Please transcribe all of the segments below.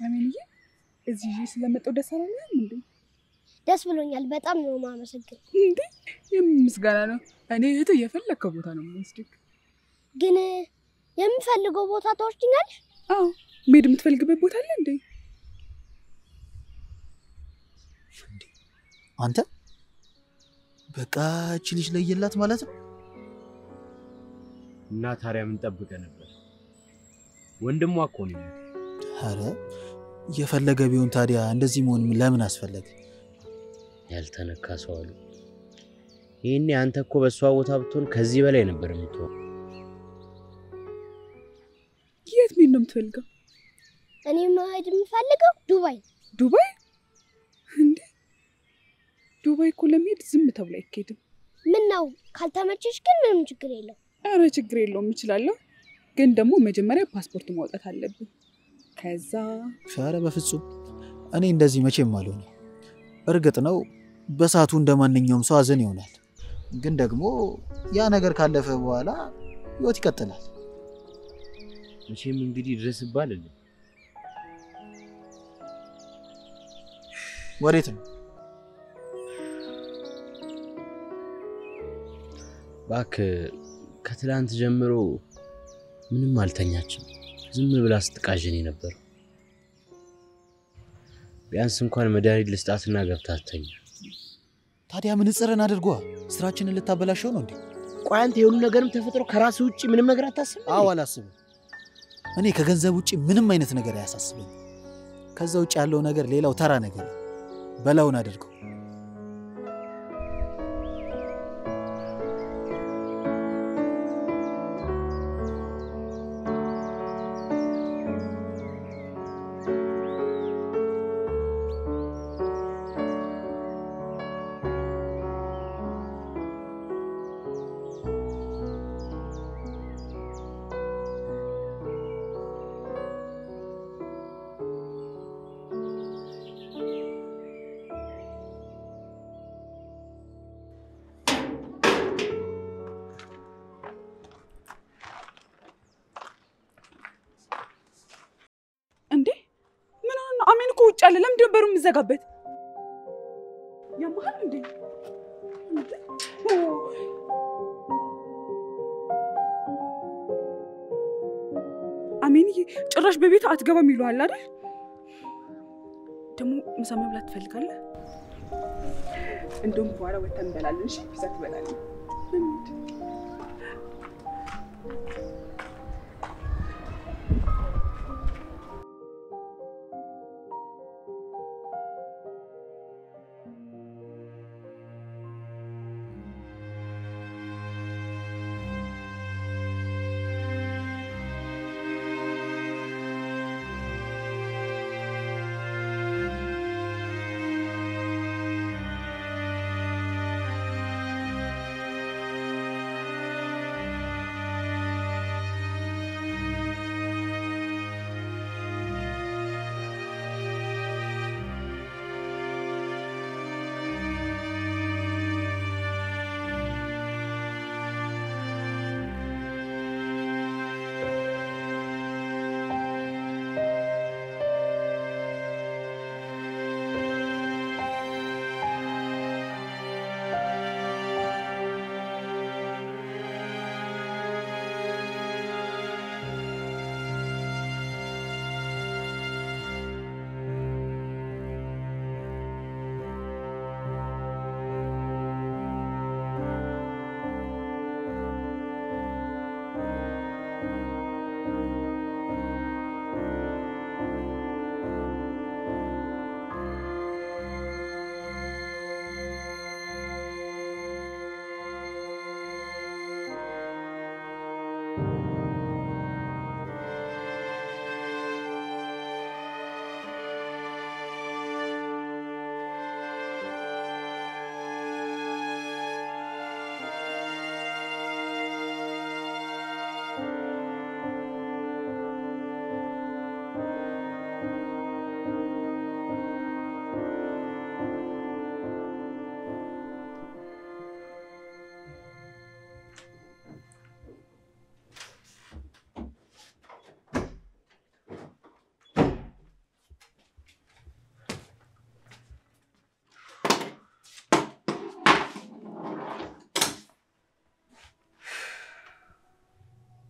አሜንዬ እዚህ ስለመጣው ደስ አላለህም እንዴ? ደስ ብሎኛል በጣም ነው ማመሰግን። እንዴ የምስጋና ነው። እኔ እህት የፈለከው ቦታ ነው የምወስድክ። ግን የምፈልገው ቦታ ተወስጂኛለሽ? አዎ መሄድ የምትፈልግበት ቦታ አለ እንዴ? አንተ በቃ እቺ ልጅ ለየላት ማለት ነው። እና ታዲያ ምን ጠብቀህ ነበር? ወንድሟ እኮ ነው። አረ የፈለገ ቢሆን ታዲያ እንደዚህ መሆን ለምን አስፈለገ? ያልተነካ ሰው አሉ። ይሄኔ አንተ እኮ በሷ ቦታ ብትሆን ከዚህ በላይ ነበር የምትሆን። የት ምን ነው የምትፈልገው? እኔ መሄድ የምፈልገው ዱባይ። ዱባይ እንዴ? ዱባይ እኮ ለመሄድ ዝም ተብሎ አይኬድም። ምን ነው ካልተመቸሽ ግን ምንም ችግር የለው። አረ ችግር የለውም እችላለሁ። ግን ደግሞ መጀመሪያ ፓስፖርት ማውጣት አለብኝ። ከዛ ሻረ በፍጹም እኔ እንደዚህ መቼም አልሆነ። እርግጥ ነው በሳቱ እንደማንኛውም ሰው አዘን ይሆናል። ግን ደግሞ ያ ነገር ካለፈ በኋላ ህይወት ይቀጥላል። መቼም እንግዲህ ድረስ ይባላል። ወዴት ነው? ባክ ከትላንት ጀምሮ ምንም አልተኛችም። ዝም ብላ ስትቃዥኝ ነበር። ቢያንስ እንኳን መድኃኒት ልስጣትና ገብታተኛ። ታዲያ ምን ጽረን አድርጓ? ስራችንን ልታበላሽው ነው እንዴ? ቆይ አንተ የሁሉ ነገርም ተፈጥሮ ከራስ ውጪ ምንም ነገር አታስብም? አዎ አላስብም። እኔ ከገንዘብ ውጪ ምንም አይነት ነገር አያሳስበኝ። ከዛ ውጪ ያለው ነገር ሌላው ተራ ነገር በላውን አድርገው። ውጭ አለ። ለምን ደበሩ ምዘጋበት? ያማል እንዴ? አሜንዬ ጭራሽ በቤት አትገባም ይሏል አይደል? ደሞ ምሳ መብላት ትፈልጋለህ? እንደውም በኋላ ወተን እንበላለን። እሺ ፒዛ ትበላለህ?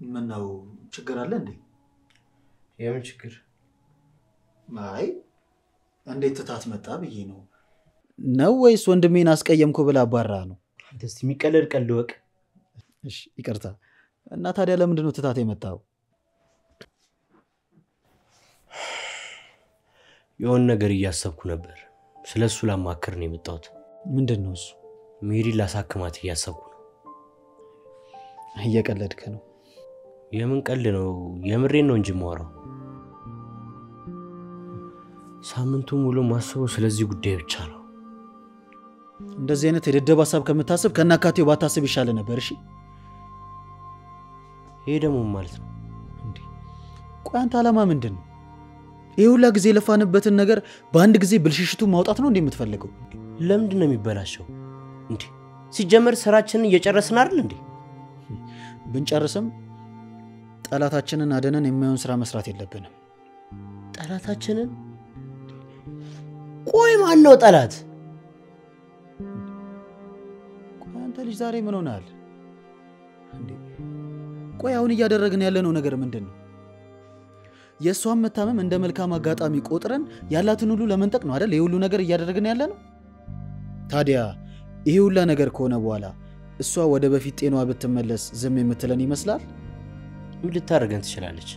ምን ነው ችግር አለ እንዴ? የምን ችግር? አይ እንዴት ትታት መጣ ብዬ ነው ወይስ ወንድሜን አስቀየምኩ ብላ አባራ ነው? ደስ የሚቀለድ ቀልድ ወቅ። እሺ ይቅርታ። እና ታዲያ ለምንድን ነው ትታት የመጣው? የሆነ ነገር እያሰብኩ ነበር። ስለሱ ላማክር ነው የመጣሁት። ምንድን ነው እሱ? ሜሪ ላሳክማት እያሰብኩ ነው። እየቀለድክ ነው? የምን ቀልድ ነው? የምሬን ነው እንጂ የማወራው። ሳምንቱ ሙሉ ማስበው ስለዚህ ጉዳይ ብቻ ነው። እንደዚህ አይነት የደደብ ሐሳብ ከምታስብ ከናካቴው ባታስብ ይሻለ ነበር። እሺ ይሄ ደግሞ ማለት ነው እንዴ? ቆይ አንተ ዓላማ ምንድን ነው? ይሄ ሁላ ጊዜ ለፋንበትን ነገር በአንድ ጊዜ ብልሽሽቱ ማውጣት ነው እንዴ የምትፈልገው? ለምንድን ነው የሚበላሸው እንዴ? ሲጀመር ስራችንን እየጨረስን አይደል እንዴ? ብንጨርስም ጠላታችንን አደነን የማይሆን ስራ መስራት የለብንም። ጠላታችንን? ቆይ ማን ነው ጠላት? ቆይ አንተ ልጅ ዛሬ ምን ሆነሃል እንዴ? ቆይ አሁን እያደረግን ያለነው ነገር ምንድነው? የሷን መታመም እንደ መልካም አጋጣሚ ቆጥረን ያላትን ሁሉ ለመንጠቅ ነው አይደል? ይሄ ሁሉ ነገር እያደረግን ያለነው። ታዲያ ይሄ ሁሉ ነገር ከሆነ በኋላ እሷ ወደ በፊት ጤናዋ ብትመለስ ዝም የምትለን ይመስላል? ምን ልታደርገን ትችላለች?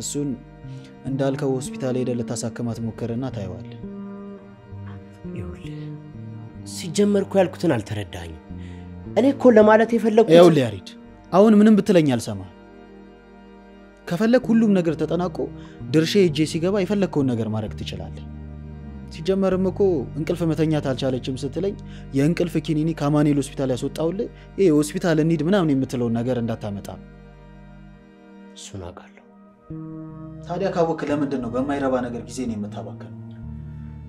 እሱን እንዳልከው ሆስፒታል ሄደህ ልታሳክማት ሞከረና ታየዋለህ። ይኸውልህ ሲጀመር እኮ ያልኩትን አልተረዳኸኝም። እኔ እኮ ለማለት የፈለኩት ይኸውልህ ያሬድ፣ አሁን ምንም ብትለኝ አልሰማህ። ከፈለክ ሁሉም ነገር ተጠናቆ ድርሼ እጄ ሲገባ የፈለከውን ነገር ማድረግ ትችላለህ። ሲጀመርም እኮ እንቅልፍ መተኛት አልቻለችም ስትለኝ የእንቅልፍ ኪኒኒ ከአማኑኤል ሆስፒታል ያስወጣውልህ ይሄ ሆስፒታል እንሂድ ምናምን የምትለውን ነገር እንዳታመጣ። እሱን አውቃለሁ። ታዲያ ካወክ ለምንድን ነው በማይረባ ነገር ጊዜ ነው የምታባከነው?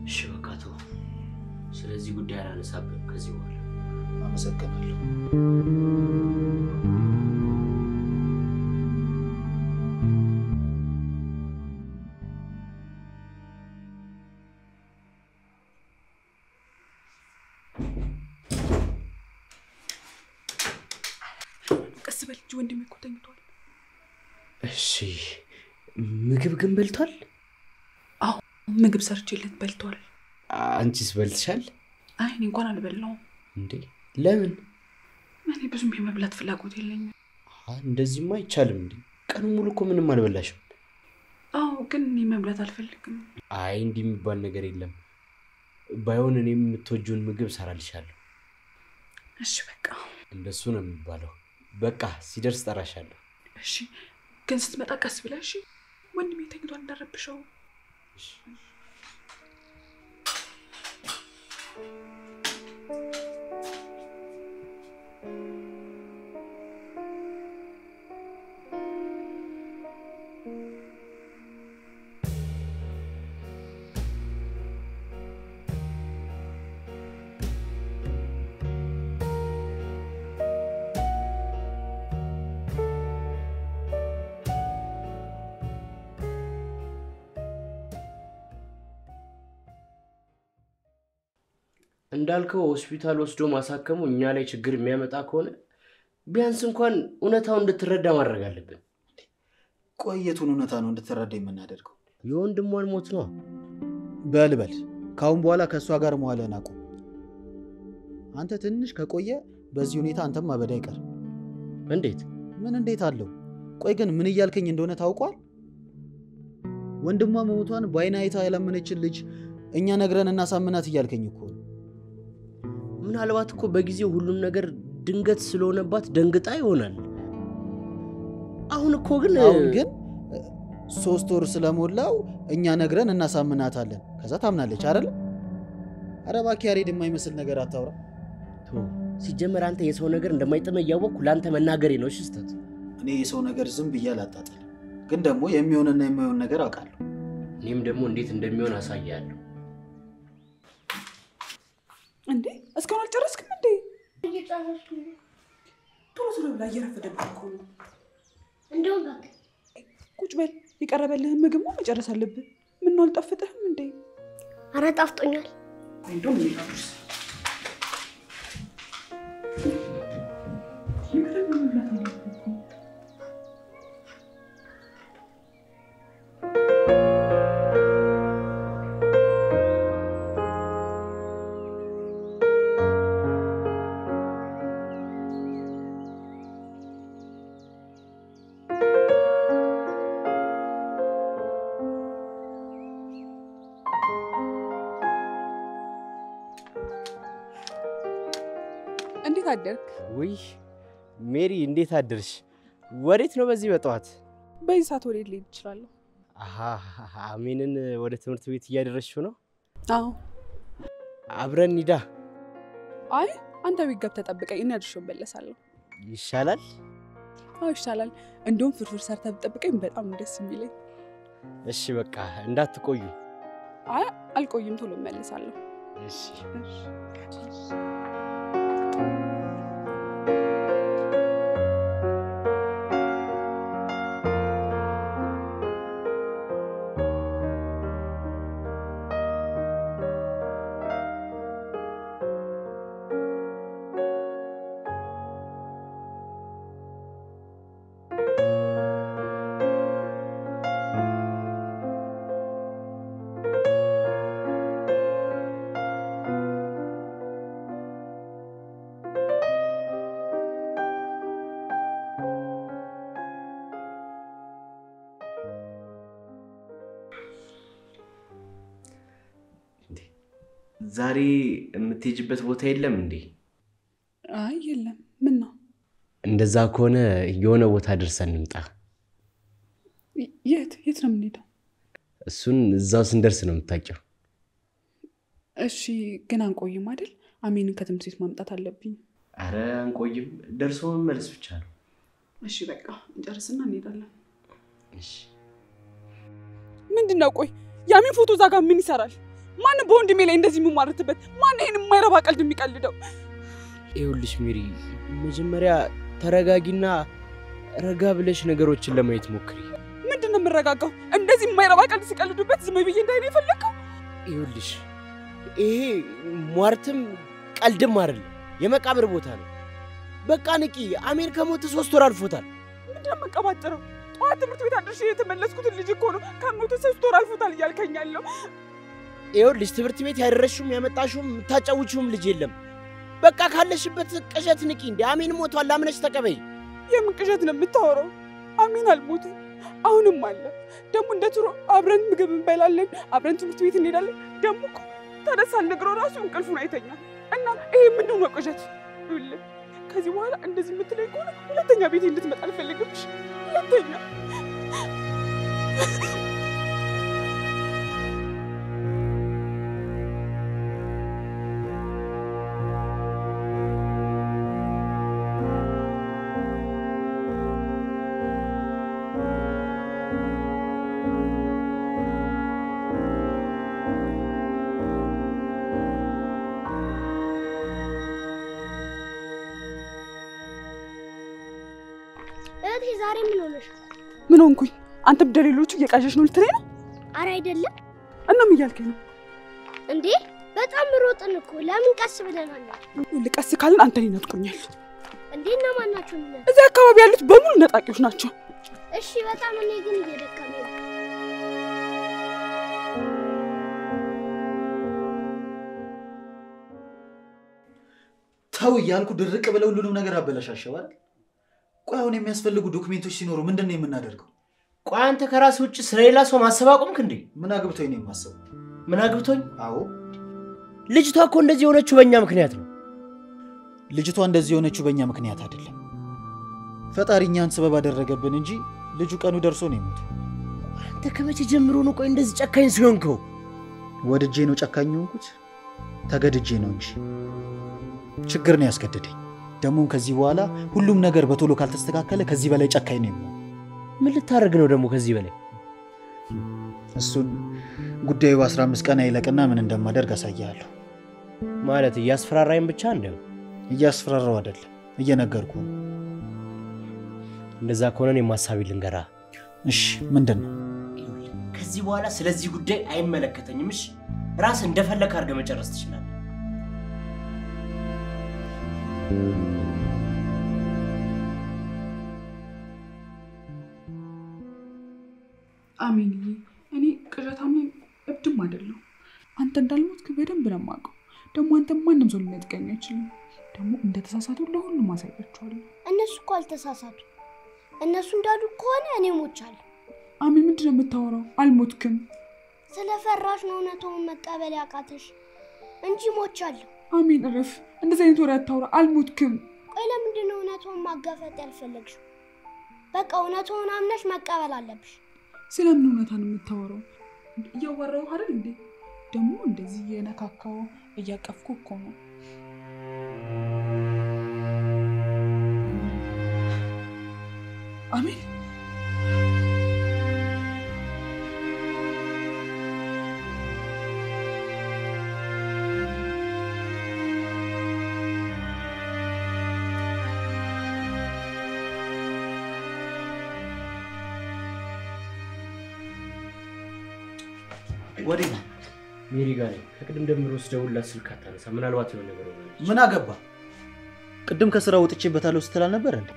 እሺ በቃ ተው። ስለዚህ ጉዳይ አላነሳብህም ከዚህ በኋላ። አመሰግናለሁ። ቀስ በል እንጂ ወንድሜ እኮ ተኝቷል። እሺ ምግብ ግን በልቷል? አዎ ምግብ ሰርቼለት በልቷል። አንቺስ በልተሻል? አይ እኔ እንኳን አልበላሁም። እንዴ ለምን? እኔ ብዙም የመብላት ፍላጎት የለኝም። እንደዚህማ አይቻልም እንዴ? ቀኑ ሙሉ እኮ ምንም አልበላሽም። አዎ ግን እኔ መብላት አልፈልግም። አይ እንዲህ የሚባል ነገር የለም። ባይሆን እኔም የምትወጂውን ምግብ ሰራልሻለሁ። እሺ በቃ እንደሱ ነው የሚባለው። በቃ ሲደርስ ጠራሻለሁ። እሺ ግን ስትመጣ ቀስ ብለህ እሺ። ወንድሜ ተኝቷል እንዳረብሸው። እሺ እንዳልከው ሆስፒታል ወስዶ ማሳከሙ እኛ ላይ ችግር የሚያመጣ ከሆነ ቢያንስ እንኳን እውነታውን እንድትረዳ ማድረግ አለብን። ቆየቱን እውነታ ነው እንድትረዳ የምናደርገው። የወንድሟን ሞት ነው። በልበል ካሁን በኋላ ከሷ ጋር መዋለን አቁም። አንተ ትንሽ ከቆየ በዚህ ሁኔታ አንተም ማበዳ አይቀር። እንዴት? ምን እንዴት አለው? ቆይ ግን ምን እያልከኝ እንደሆነ ታውቋል? ወንድሟ መሞቷን በአይና አይታ ያላመነችን ልጅ እኛ ነግረን እናሳምናት እያልከኝ እኮ ነው። ምናልባት እኮ በጊዜው ሁሉም ነገር ድንገት ስለሆነባት ደንግጣ ይሆናል። አሁን ግን 3 ወር ስለሞላው እኛ ነግረን እናሳምናታለን። ከዛ ታምናለች አይደል? ኧረ እባክህ ያሬድ የማይመስል ነገር አታውራ። ሲጀመር አንተ የሰው ነገር እንደማይጠመ ያወቅኩ ላንተ መናገሬ ነው ሽስተት። እኔ የሰው ነገር ዝም ብዬ አላጣጣል። ግን ደግሞ የሚሆንና የማይሆን ነገር አውቃለሁ። እኔም ደግሞ እንዴት እንደሚሆን አሳያለሁ። እንዴ እስካሁን አልጨረስክም እንዴ? እየጨረስኩ ነው። ቶሎ ብላ እየረፈደብህ እኮ ነው። እንደው በቃ ቁጭ በል። የቀረበልህን ምግብ መጨረስ አለብህ። ምን ነው አልጣፈጠህም እንዴ? ኧረ ጣፍጦኛል። እንደው ምን ይላልሽ? አደርክ? ውይ ሜሪ እንዴት አደርሽ? ወዴት ነው በዚህ በጠዋት? በዚህ ሰዓት ወዴት ልሄድ እችላለሁ? አሜንን ወደ ትምህርት ቤት እያደረስሽው ነው? አዎ። አብረን ሂዳ። አይ አንተ ቤት ገብተህ ጠብቀኝ፣ እኔ አድርሼው እመለሳለሁ። ይሻላል? አዎ ይሻላል። እንደውም ፍርፍር ሰርተህ ብትጠብቀኝ በጣም ደስ የሚለኝ። እሺ በቃ እንዳትቆዩ። አይ አልቆይም፣ ቶሎ እመለሳለሁ። እሺ ዛሬ የምትሄጂበት ቦታ የለም እንዴ? አይ የለም። ምን ነው? እንደዛ ከሆነ የሆነ ቦታ ደርሰን እንምጣ። የት ነው የምንሄደው? እሱን እዛው ስንደርስ ነው የምታውቂው። እሺ ግን አንቆይም አይደል? አሜንን ከትምህርት ቤት ማምጣት አለብኝ። አረ አንቆይም፣ ደርሶ መመለስ ብቻ ነው። እሺ በቃ እንጨርስና እንሄዳለን። እሺ ምንድነው? ቆይ ያሚን ፎቶ እዛ ጋር ምን ይሰራል? ማን በወንድሜ ላይ እንደዚህ የሚማርትበት? ማን ይሄን የማይረባ ቀልድ የሚቀልደው? ይኸውልሽ ሜሪ፣ መጀመሪያ ተረጋጊና ረጋ ብለሽ ነገሮችን ለማየት ሞክሪ። ምንድነው የምረጋጋው? እንደዚህ የማይረባ ቀልድ ሲቀልዱበት ዝም ብዬ እንዳይኔ ፈለከው? ይኸውልሽ ይሄ ሟርትም ቀልድም አይደለም፣ የመቃብር ቦታ ነው። በቃ ንቂ። አሜን ከሞተ 3 ወር አልፎታል። ምንድነው መቀባጥረው? ጠዋት ትምህርት ቤት አድርሼ የተመለስኩት ልጅ እኮ ነው ከሞተ 3 ወር አልፎታል እያልከኝ ያለው። ይኸውልሽ ትምህርት ቤት ያደረሽውም ያመጣሽውም ታጫውቺውም ልጅ የለም። በቃ ካለሽበት ቅዠት ንቂ። እንደ አሜን ሞቷል አምነሽ ተቀበይ። የምን ቅዠት ነው የምታወራው? አሜን አልሞተም፣ አሁንም አለ። ደግሞ እንደ ድሮ አብረን ምግብ እንበላለን፣ አብረን ትምህርት ቤት እንሄዳለን። ደግሞ እኮ ተነሳን ነግረው ራሱ እንቅልፉን አይተኛም። እና ይሄ ምንድን ነው ቅዠት? ይኸውልህ ከዚህ በኋላ እንደዚህ የምትለኝ ከሆነ ሁለተኛ ቤቴ እንድትመጣ አልፈልግም። ሁለተኛ ዛሬ ምን ሆነሽ? ምን ሆንኩኝ? አንተ በደሌሎቹ እየቃዠሽ ነው ልትለኝ ነው? አረ አይደለም። እና ምን እያልከኝ ነው? እንዴ በጣም ሮጥን እኮ። ለምን ቀስ ብለናል? ልቀስ ካልን አንተን ይነጥቁኛል። እንዴ እና ማን ናቸው? እዚህ አካባቢ ያሉት በሙሉ ነጣቂዎች ናቸው። እሺ በጣም እኔ ግን እየደከመኝ ነው። ተው እያልኩ ድርቅ ብለው ሁሉንም ነገር አበላሻሸው አይደል? ቆይ አሁን የሚያስፈልጉ ዶክመንቶች ሲኖሩ ምንድነው የምናደርገው? ቆይ አንተ ከራስ ውጭ ስለሌላ ሰው ማሰብ አቆምክ እንዴ? ምን አግብቶኝ ነው የማሰበው? ምን አግብቶኝ? አዎ ልጅቷ እኮ እንደዚህ የሆነችው በእኛ ምክንያት ነው። ልጅቷ እንደዚህ የሆነችው በእኛ ምክንያት አይደለም። ፈጣሪ እኛን ሰበብ አደረገብን እንጂ ልጁ ቀኑ ደርሶ ነው የሞተው። አንተ ከመቼ ጀምሮ ነው ቆይ እንደዚህ ጨካኝ ሲሆንከው? ወድጄ ነው ጨካኝ ሆንኩት? ተገድጄ ነው እንጂ ችግር ነው ያስገደደኝ። ደግሞ ከዚህ በኋላ ሁሉም ነገር በቶሎ ካልተስተካከለ ከዚህ በላይ ጨካኝ ነው የምሆነው። ምን ልታረግ ነው ደግሞ ከዚህ በላይ? እሱን ጉዳዩ በ15 ቀን አይለቅና ምን እንደማደርግ አሳያለሁ። ማለት እያስፈራራይም ብቻ እንደው? እያስፈራራው አይደለም እየነገርኩ ነው። እንደዛ ከሆነ እኔ ማሳቢ ልንገራ። እሺ ምንድነው? ከዚህ በኋላ ስለዚህ ጉዳይ አይመለከተኝም። እሺ ራስ እንደፈለክ አድርገህ መጨረስ ትችላለህ። አሜን እኔ ቅዠታምም እብድም አይደለም። አንተ እንዳልሞትክ በደንብ ነው የማውቀው። ደግሞ አንተ ማንንም ሰው ሊነጥቀኝ አይችልም። ደግሞ እንደተሳሳቱ ለሁሉም ማሳያቸዋለሁ። እነሱ እኮ አልተሳሳቱ። እነሱ እንዳሉ ከሆነ እኔ ሞቻለሁ። አሜን ምንድን ነው የምታወራው? አልሞትክም። ስለፈራሽ ነው እውነቱን መቀበል ያቃተሽ እንጂ ሞቻለሁ። አሚን እረፍ። እንደዚህ አይነት ወሬ አታውራ። አልሞትክም። ቆይ ለምንድን ነው እውነቱን ማጋፈጥ ያልፈለግሽው? በቃ እውነቱን አምነሽ መቀበል አለብሽ። ስለምን እውነታን የምታወራው? እያወራው አይደል እንዴ? ደግሞ እንደዚህ የነካካው እያቀፍኩ እኮ ነው። አሚን ወዴት? ሜሪ ጋር ነኝ። ከቅድም ደምሮ ስደውልላት ስልክ አታነሳ። ምናልባት የሆነ ነገር ሆነ። ምን አገባ? ቅድም ከስራ ወጥቼበታለሁ ስትል አልነበር እንዴ?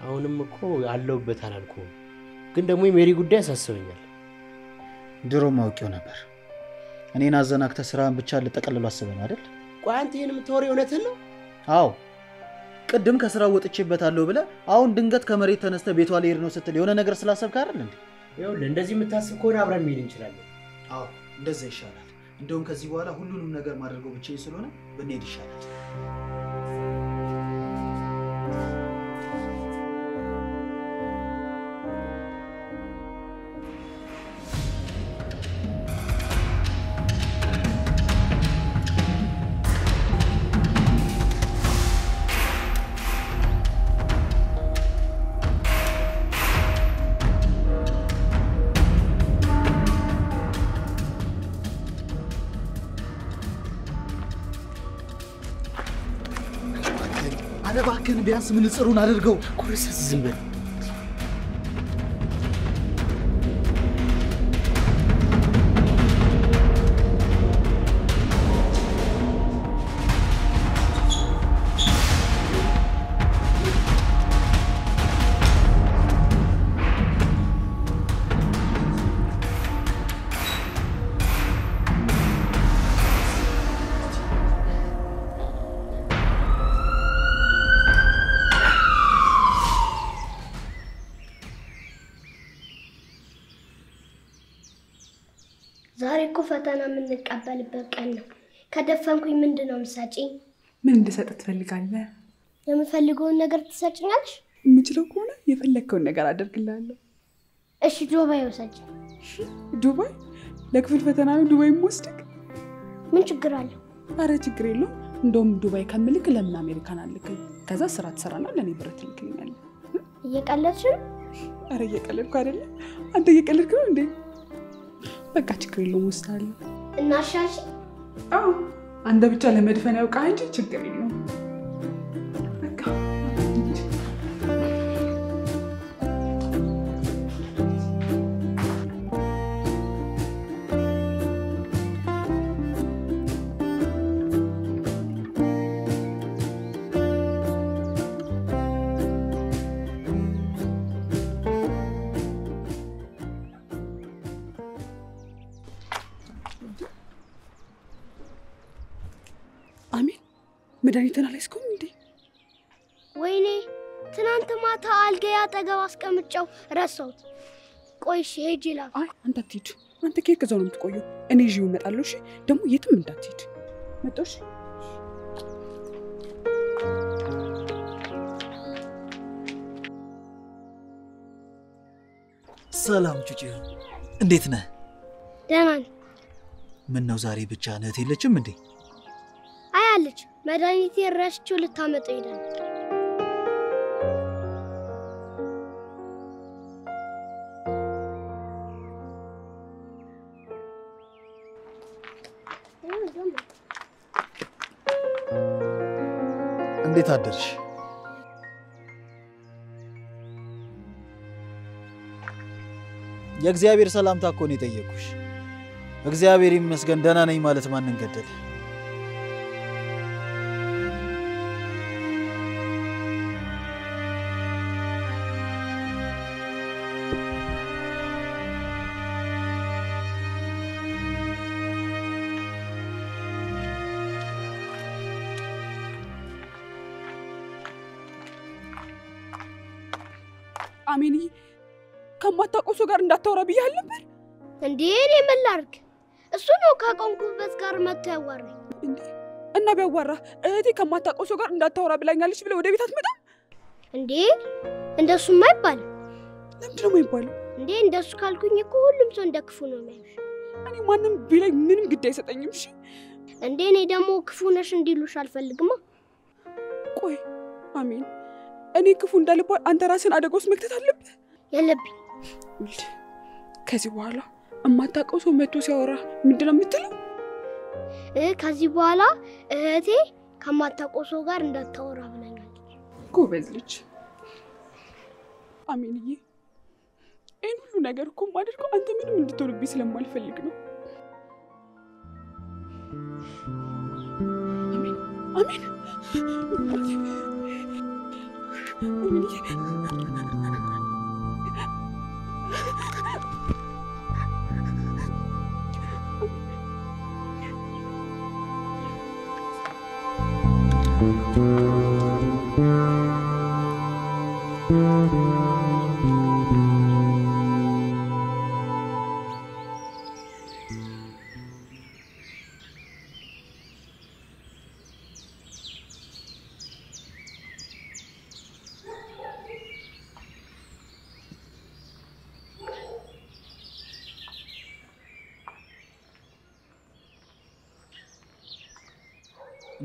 አሁንም እኮ አለውበት አላልኩም። ግን ደግሞ የሜሪ ጉዳይ ያሳስበኛል። ድሮም አውቄው ነበር። እኔን አዘናግተህ ስራን ብቻ ልጠቀልለው አስበህ ነው አይደል? ቆይ አንተ ይሄን የምታወሪው እውነትህን ነው? አዎ። ቅድም ከስራ ወጥቼበታለሁ ብለህ አሁን ድንገት ከመሬት ተነስተህ ቤቷ ልሄድ ነው ስትል የሆነ ነገር ስላሰብክ አይደል እንዴ? ይኸውልህ እንደዚህ የምታስብ ከሆነ አብረን መሄድ እንችላለን። አዎ እንደዛ ይሻላል። እንደውም ከዚህ በኋላ ሁሉንም ነገር ማድረገው ብቻዬን ስለሆነ ብንሄድ ይሻላል። እባክህን ቢያንስ ምንጽሩን አድርገው። ኮርሰስ ዝም በል። ዛሬ እኮ ፈተና የምንቀበልበት ቀን ነው። ከደፈንኩኝ ምንድነው የምትሰጪኝ? ምን እንድሰጥ ትፈልጋለህ? የምፈልገውን ነገር ትሰጪኛለሽ? የምችለው ከሆነ የፈለግከውን ነገር አደርግልሃለሁ። እሺ ዱባይ ወሰጂ። ዱባይ? ለክፍል ፈተና ነው ዱባይ የምወስድክ? ምን ችግር አለው? አረ ችግር የለውም። እንደውም ዱባይ ከምልክ ለምን አሜሪካን አልክም? ከዛ ስራ ትሰራና ለኔ ብር ትልክልኛለህ። እየቀለድሽ ነው? አረ እየቀለድኩ አይደለም። አንተ እየቀለድክ ነው እንዴ? በቃ ችግር የለውም ወስዳለሁ። እና ሻሽ? አዎ አንተ ብቻ ለመድፈን ያውቃ እንጂ ችግር የለውም። በቃ አሚን መድኃኒትን አላስቆም እንዴ? ወይኔ ትናንት ማታ አልጋዬ አጠገብ አስቀምጬው ረሳሁት። ቆይ እሺ ሂጂ ላ። አይ አንተ አትሂድ። አንተ ከየት ከዛው ነው የምትቆየው? እኔ ይዤው እመጣለሁ። እሺ ደግሞ የትም እንዳትሄድ። መጣሽ? ሰላም ጩጬ፣ እንዴት ነህ? ደህና ነኝ። ምን ነው ዛሬ ብቻ ነህ? የለችም እንዴ? አያለች መድኃኒቴ ረስቼው ልታመጣ ሄዳል። እንዴት አደርሽ? የእግዚአብሔር ሰላምታ እኮ ነው የጠየኩሽ። እግዚአብሔር ይመስገን ደህና ነኝ ማለት ማንን ገደለ? አሜኒ ከማታውቀው ሰው ጋር እንዳታወራ ብያለሁ ነበር እንዴ? እኔ ምን ላድርግ? እሱ ነው ካቆምኩበት ጋር መጥቶ ያዋራኝ። እንዴ እና ቢያዋራ እህቴ ከማታውቀው ሰው ጋር እንዳታወራ ብላኛለች ብለ ወደ ቤት አትመጣም እንዴ? እንደሱማ አይባልም። ለምንድን ነው የማይባለው? እንዴ እንደሱ ካልኩኝ እኮ ሁሉም ሰው እንደክፉ ነው የሚያዩሽ። እኔ ማንም ቢለኝ ምንም ግድ አይሰጠኝም። እሺ እንዴ እኔ ደግሞ ክፉ ነሽ እንዲሉሽ አልፈልግማ። ቆይ አሜን፣ እኔ ክፉ እንዳልባል አንተ ራስን አደጋ ውስጥ መክተት አለብህ? የለብኝ። ከዚህ በኋላ እማታውቀው ሰው መጥቶ ሲያወራ ምንድን ነው የምትለው? ከዚህ በኋላ እህቴ ከማታውቀው ሰው ጋር እንዳታወራ ብለኛለች። ጎበዝ ልጅ አሜንዬ። ይህን ሁሉ ነገር እኮ የማደርገው አንተ ምንም እንድትሆንብኝ ስለማልፈልግ ነው። አሜን አሜን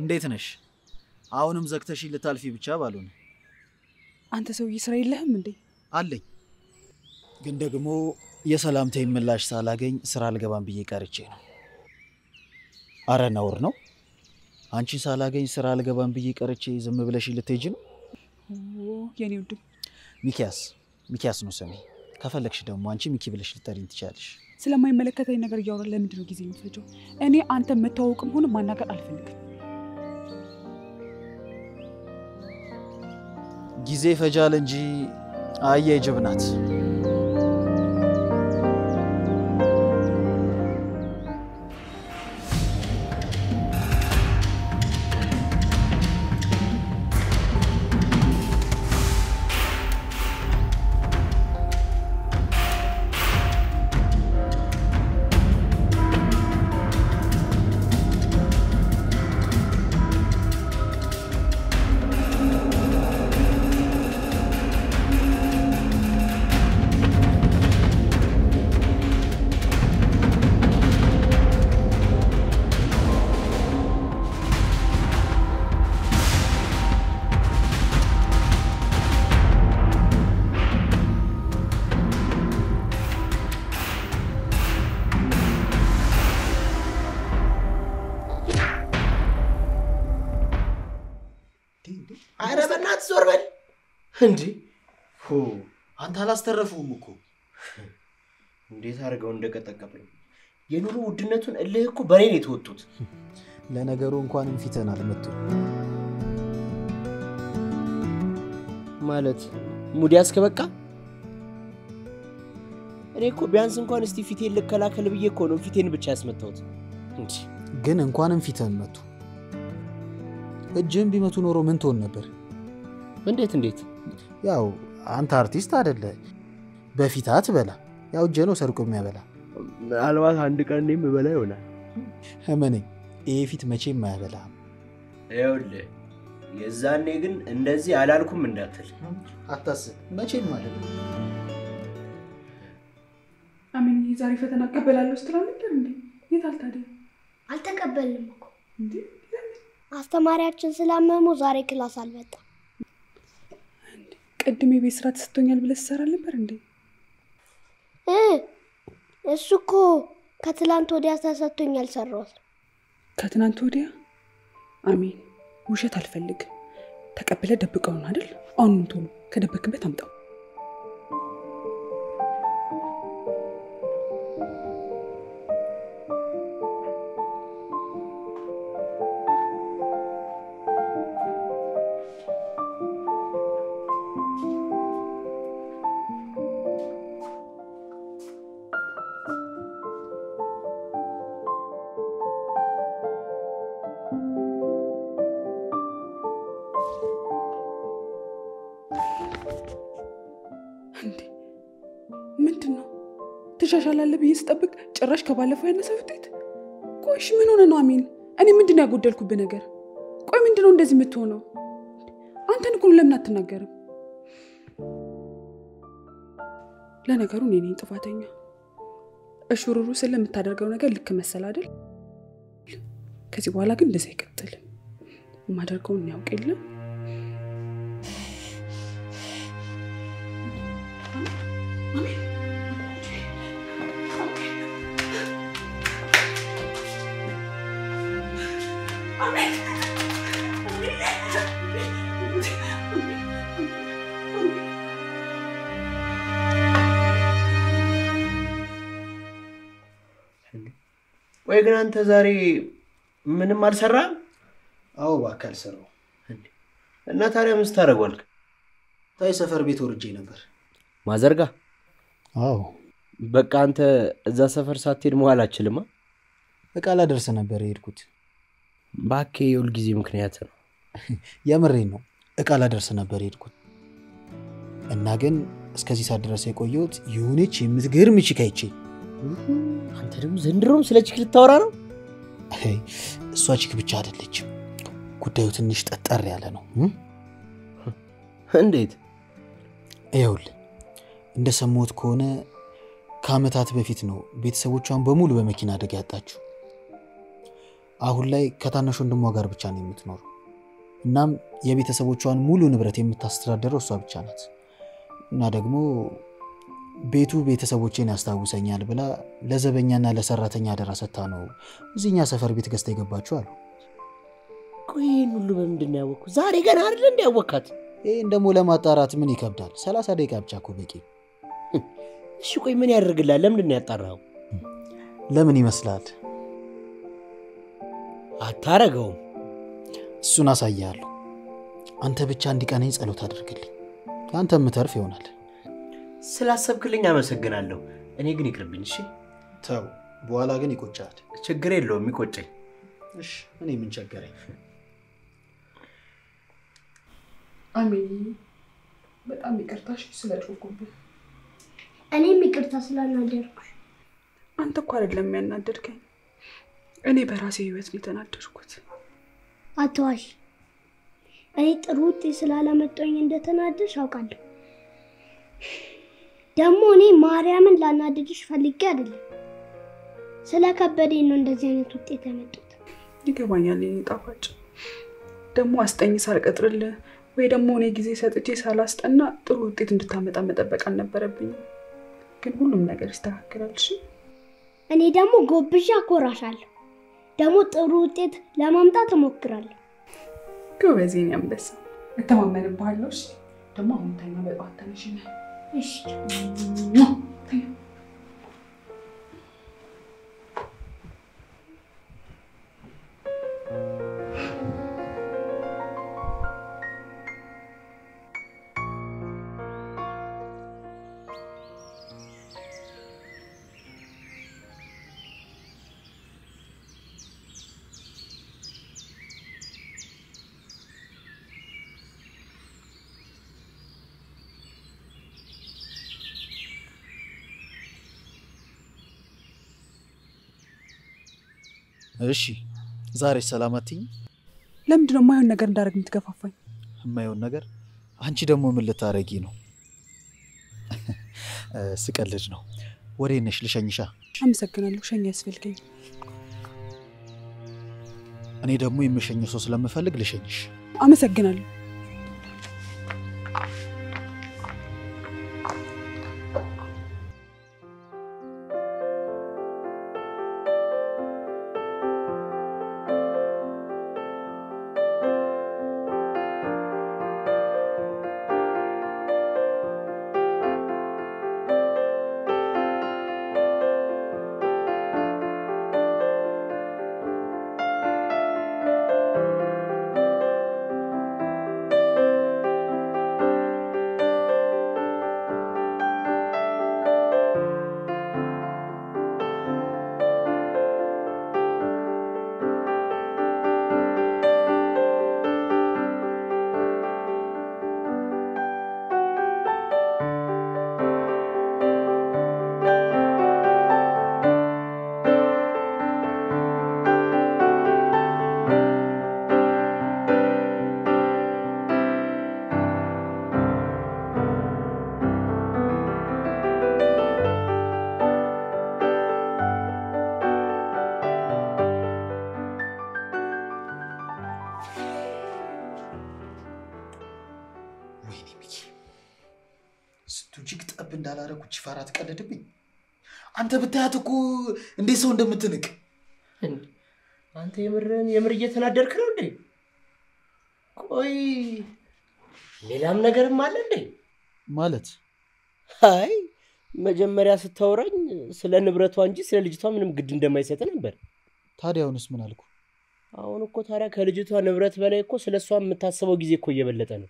እንዴት ነሽ? አሁንም ዘግተሽ ልታልፊ ብቻ ባልሆነ። አንተ ሰውዬ ስራ የለህም እንዴ? አለኝ፣ ግን ደግሞ የሰላምታዬ ምላሽ ሳላገኝ ስራ አልገባም ብዬ ቀርቼ ነው። አረ ነውር ነው። አንቺ ሳላገኝ ስራ አልገባም ብዬ ቀርቼ ዝም ብለሽ ልትሄጂ ነው? የኔ ወንድም ሚኪያስ ነው ስሜ። ከፈለግሽ ደግሞ አንቺ ሚኪ ብለሽ ልትጠሪኝ ትችያለሽ። ስለማይመለከተኝ ነገር እያወራ ለምንድን ነው ጊዜ የሚፈጀው? እኔ አንተ መተዋወቅም ሆነ ማናገር አልፈልግም። ጊዜ ፈጃል እንጂ አየ ጅብ ናት። አረ በእናትህ ዞር በል እንዴ! አንተ አላስተረፉም እኮ። እንዴት አድርገው እንደቀጠቀጡኝ። የኑሮ ውድነቱን እልህ እኮ በኔ ነው የተወጡት። ለነገሩ እንኳንም ፊተና አልመጡ ማለት ሙድ ያስከበቃ። እኔ እኮ ቢያንስ እንኳን እስቲ ፊቴን ልከላከል ብዬ እኮ ነው ፊቴን ብቻ ያስመታሁት እንጂ። ግን እንኳንም ፊተን መቱ። እጅም ቢመቱ ኖሮ ምን ትሆን ነበር? እንዴት? ያው አንተ አርቲስት አይደለ? በፊታት በላ። ያው እጄ ነው ሰርቆ የሚያበላ። ምናልባት አንድ ቀን እኔም በላ ይሆናል። እመነኝ፣ ይሄ ፊት መቼም አያበላ። ይኸውልህ የዛኔ ግን እንደዚህ አላልኩም እንዳትል። አታስብ፣ መቼም ማለት ነው። አሜን ዛሬ ፈተና ቀበላለሁ ስትል ነበር እንዴ? የታል ታዲያ? አልተቀበልንም እኮ እንዴ። አስተማሪያችን ስላመመው ዛሬ ክላስ አልመጣም። እንዴ ቀድሜ ቤት ስራ ተሰጥቶኛል ብለህ ትሰራል ነበር እንዴ? እሱ እኮ ከትላንት ወዲያ ተሰጥቶኛል ሰራሁት። ከትናንት ወዲያ? አሜን ውሸት አልፈልግም። ተቀበለ ደብቀውን አይደል? አሁን ቶሎ ከደበክበት አምጣው። ምንድነው? ተሻሻላለ ብዬ ስጠብቅ ጭራሽ ከባለፈው ያነሰ ውጤት። ቆይሽ ምን ሆነ ነው አሜን? እኔ ምንድነው ያጎደልኩብህ ነገር? ቆይ ምንድነው እንደዚህ የምትሆነው? አንተን እኮ ለምን አትናገርም? ለነገሩ እኔ ነኝ ጥፋተኛ። እሹሩሩ ስለምታደርገው ነገር ልክ መሰል አይደል? ከዚህ በኋላ ግን እንደዚህ አይቀጥልም። ማደርገውን ያውቅ የለ። ወይ ግን አንተ ዛሬ ምንም አልሰራም? አዎ እባክህ አልሰራሁም። እና ታዲያ ምን ታደርጋለህ? ታይ ሰፈር ቤት ወርጄ ነበር። ማዘርጋ? አዎ። በቃ አንተ እዛ ሰፈር ሳትሄድ መዋል አትችልም? እቃ ላደርስ ነበር የሄድኩት። እባክህ የሁል ጊዜ ምክንያት ነው። የምሬን ነው። እቃ ላደርስ ነበር የሄድኩት እና ግን እስከዚህ ሰዓት ድረስ የቆየሁት የሆነች የምትገርም ቺክ አይቼ። አንተ ደግሞ ዘንድሮም ስለ ቺክ ልታወራ ነው? እሷ ቺክ ብቻ አይደለችም። ጉዳዩ ትንሽ ጠጠር ያለ ነው። እንዴት? ይኸውልህ እንደሰማሁት ከሆነ ከዓመታት በፊት ነው ቤተሰቦቿን በሙሉ በመኪና አደጋ ያጣችው። አሁን ላይ ከታናሽ ወንድሟ ጋር ብቻ ነው የምትኖረው። እናም የቤተሰቦቿን ሙሉ ንብረት የምታስተዳድረው እሷ ብቻ ናት። እና ደግሞ ቤቱ ቤተሰቦቼን ያስታውሰኛል ብላ ለዘበኛና ለሰራተኛ አደራ ሰጥታ ነው እዚህኛ ሰፈር ቤት ገዝታ የገባችው አሉ። ቆይ ሁሉ በምንድን ነው ያወቅኩት? ዛሬ ገና አይደል እንደ ያወቅካት? ይሄን ደግሞ ለማጣራት ምን ይከብዳል? 30 ደቂቃ ብቻ እኮ በቂ። እሺ ቆይ ምን ያደርግልሃል? ለምንድን ነው ያጣራው? ለምን ይመስላል? አታረገውም። እሱን አሳያለሁ። አንተ ብቻ እንዲቀነኝ ጸሎት አድርግልኝ። አንተም ምተርፍ ይሆናል። ስላሰብክልኝ አመሰግናለሁ። እኔ ግን ይቅርብኝ። እሺ ተው፣ በኋላ ግን ይቆጫል። ችግር የለውም ይቆጨኝ። እሺ እኔ ምን ቸገረኝ? አሜን። በጣም ይቅርታሽ ስለጮኩብህ። እኔም ይቅርታ ስላናደርኩሽ። አንተ እኮ አይደለም ያናደድከኝ፣ እኔ በራሴ ህይወት ላይ ተናደድኩት። አትዋሽ። እኔ ጥሩ ውጤት ስላላመጣኝ እንደተናደድሽ አውቃለሁ። ደግሞ እኔ ማርያምን ላናደድሽ ፈልጌ አይደለም፣ ስለከበደኝ ነው እንደዚህ አይነት ውጤት ያመጣሁት። ይገባኛል። እኔ ጣፋጭ ደግሞ አስጠኝ ሳልቀጥርልህ ወይ ደግሞ እኔ ጊዜ ሰጥቼ ሳላስጠና ጥሩ ውጤት እንድታመጣ መጠበቅ አልነበረብኝም። ግን ሁሉም ነገር ይስተካከላል። እሺ እኔ ደግሞ ጎብዣ አኮራሻለሁ። ደግሞ ጥሩ ውጤት ለማምጣት እሞክራለሁ። ጎበዝ የኔ አንበሳ፣ እተማመንብሃለሁ። እሺ ደግሞ አሁን ተኛ፣ በጠዋት ተነሽ። እሺ እሺ ዛሬ ሰላም አትይኝ? ለምንድን ነው የማይሆን ነገር እንዳደርግ የምትገፋፋኝ? የማይሆን ነገር? አንቺ ደግሞ ምን ልታረጊ ነው? ስቀልድ ነው። ወዴት ነሽ? ልሸኝሻ? አመሰግናለሁ። ሸኝ ያስፈልገኝ። እኔ ደግሞ የምሸኝ ሰው ስለምፈልግ ልሸኝሽ። አመሰግናለሁ። ወይኔ ሚኪ ስትጅግ ጠብ እንዳላረኩ ቺፋራ ተቀደድብኝ አንተ ብታያት እኮ እንዴ ሰው እንደምትንቅ አንተ የምር እየተናደርክ ነው እንዴ ቆይ ሌላም ነገርም አለ እንዴ ማለት አይ መጀመሪያ ስታወራኝ ስለ ንብረቷ እንጂ ስለ ልጅቷ ምንም ግድ እንደማይሰጥ ነበር ታዲያውንስ ምን አልኩ አሁን እኮ ታዲያ ከልጅቷ ንብረት በላይ እኮ ስለሷ የምታስበው ጊዜ እኮ እየበለጠ ነው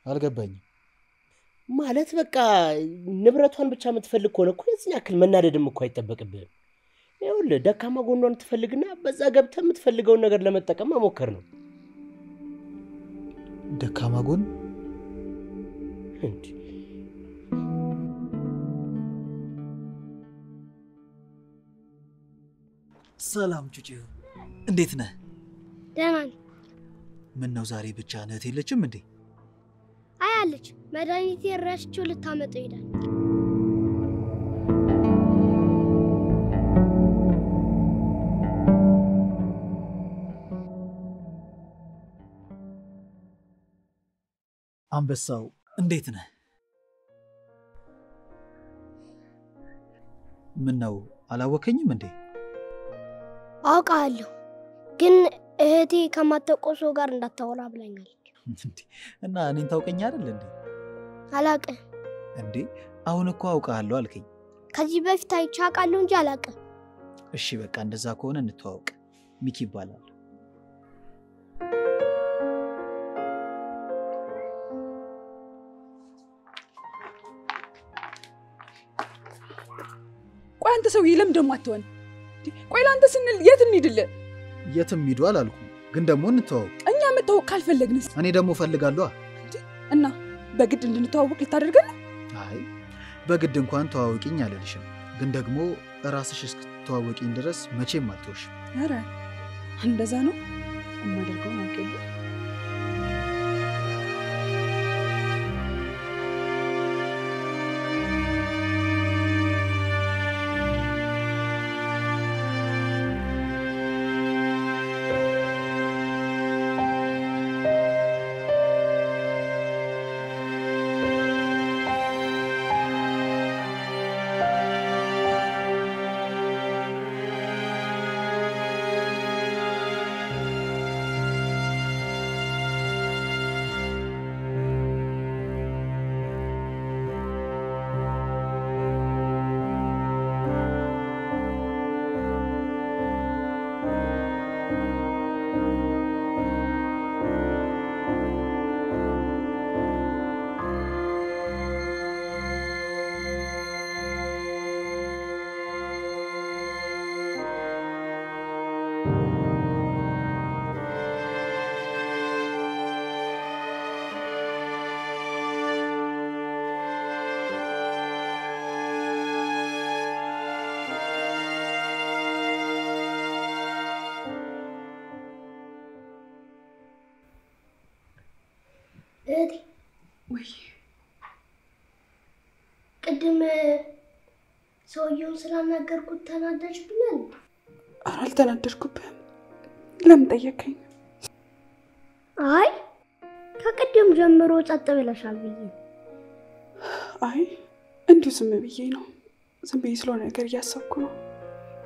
አልገባኝም ማለት በቃ ንብረቷን ብቻ የምትፈልግ ከሆነ እኮ የዚህ ያክል መናደድም እኮ አይጠበቅብህም ይኸውልህ ደካማ ጎኗን ትፈልግና በዛ ገብተህ የምትፈልገውን ነገር ለመጠቀም መሞከር ነው ደካማ ጎን እንዴ ሰላም ጩጬ እንዴት ነህ ደህና ነኝ ምን ነው ዛሬ ብቻ ነህ የለችም እንዴ አያለች መድኃኒቴ ረስቼው ልታመጣው ሄዳል አንበሳው እንዴት ነህ ምን ነው አላወከኝም እንዴ አውቃለሁ ግን እህቴ ከማተቆሶ ጋር እንዳታወራ ብላኛለች እና እኔን ታውቀኝ አይደል እንዴ አላውቅም እንዴ አሁን እኮ አውቃለሁ አልከኝ ከዚህ በፊት አይቻቃለሁ እንጂ አላውቅም እሺ በቃ እንደዛ ከሆነ እንተዋወቅ ሚኪ ይባላል ቆይ አንተ ሰውዬ ለምን ደሞ አትሆን ቆይ ላንተ ስንል የት እንሂድልህ የትም ሂዱ አላልኩም ግን ደግሞ እንተዋወቅ እኛ መተዋወቅ ካልፈለግንስ እኔ ደግሞ ፈልጋለሁ እና በግድ እንድንተዋወቅ ልታደርገን አይ በግድ እንኳን ተዋወቂኝ አልልሽም ግን ደግሞ ራስሽ እስክትተዋወቂኝ ድረስ መቼም አትወሽ ኧረ እንደዛ ነው የማደርገው ነው ከለ ወይ ቅድም ሰውየውን ስላናገርኩት ተናደድሽብኛል አልተናደድኩብህም ለምን ጠየቀኝ አይ ከቅድም ጀምሮ ጸጥ ብለሻል ብዬ አይ እንዲሁ ዝም ብዬ ነው ዝም ብዬ ስለሆነ ነገር እያሰብኩ ነው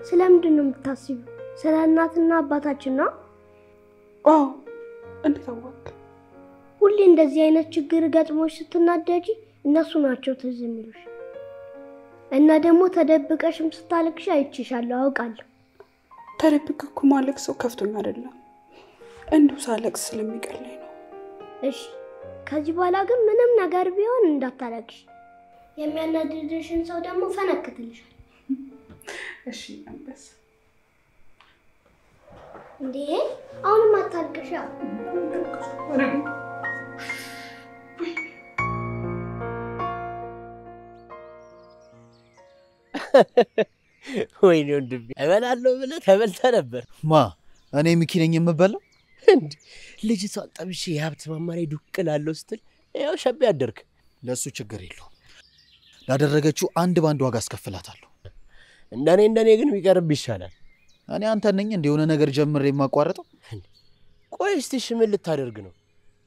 ስለምንድን ነው የምታስቢው ስለ እናትና አባታችን ነው አዎ እንዴት አወቅ ሁሌ እንደዚህ አይነት ችግር ገጥሞሽ ስትናደጂ እነሱ ናቸው ትዝ የሚሉሽ እና ደግሞ ተደብቀሽም ስታለቅሽ አይቼሻለሁ አውቃለሁ ተደብቀኩ ማለቅሰው ከፍቶኝ አይደለም እንዲሁ ሳለቅስ ስለሚቀለኝ ነው እሺ ከዚህ በኋላ ግን ምንም ነገር ቢሆን እንዳታለቅሽ የሚያናድድሽን ሰው ደግሞ ፈነክትልሻል እሺ አንበሳ እንዴ አሁንም አታልቅሻ ወይኔ ወንድሜ እበላለሁ ብለህ ተበልተህ ነበር ማ እኔ ሚኪ ነኝ የምበላው እንዴ ልጅቷን ጠብሼ የሀብት ማማሬ ዱቅላለሁ ስትል ያው ሸቤ አደርክ ለሱ ችግር የለውም ላደረገችው አንድ ባንድ ዋጋ አስከፍላታለሁ እንደኔ ግን ቢቀርብ ይሻላል እኔ አንተ ነኝ እንደሆነ ነገር ጀምሬ የማቋረጠው ቆይ እስቲ ምን ልታደርግ ነው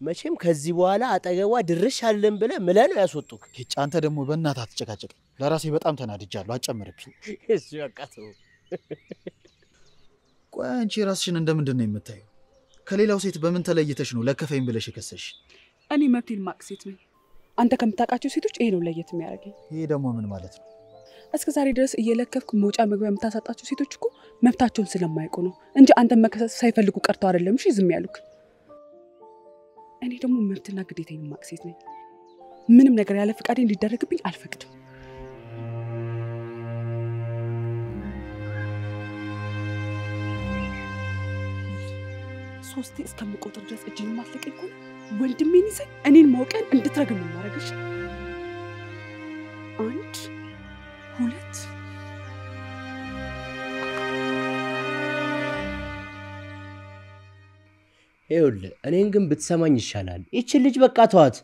መቼም ከዚህ በኋላ አጠገቧ ድርሽ አለን ብለህ ምለህ ነው ያስወጡክ። አንተ ደግሞ በእናትህ አትጨቃጨቀኝ። ለራሴ በጣም ተናድጃለሁ። አጨምርብኝ። እሺ በቃ ተው። ቆይ አንቺ ራስሽን እንደምንድን ነው የምታየው? ከሌላው ሴት በምን ተለይተሽ ነው ለከፈኝ ብለሽ የከሰሽ? እኔ መብቴን ማቅ ሴት ነኝ። አንተ ከምታውቃቸው ሴቶች ይሄ ነው ለየት የሚያደርገኝ። ይሄ ደግሞ ምን ማለት ነው? እስከ ዛሬ ድረስ እየለከፍኩ መውጫ መግቢያ የምታሳጣቸው ሴቶች እኮ መብታቸውን ስለማያውቁ ነው እንጂ አንተን መከሰስ ሳይፈልጉ ቀርተው አይደለም። እሺ ዝም ያሉክ። እኔ ደግሞ መብትና ግዴታዬን ማቅ ሴት ነኝ። ምንም ነገር ያለ ፍቃዴ እንዲደረግብኝ አልፈቅድም። ሶስቴ እስከምቆጥር ድረስ እጄን ማስለቀኝ ከሆነ ወንድሜን ይዘኝ እኔን ማውቀን እንድትረግም ማረግሽ። 1 2 ይኸውልህ እኔን ግን ብትሰማኝ ይሻላል። ይቺን ልጅ በቃ ተዋት።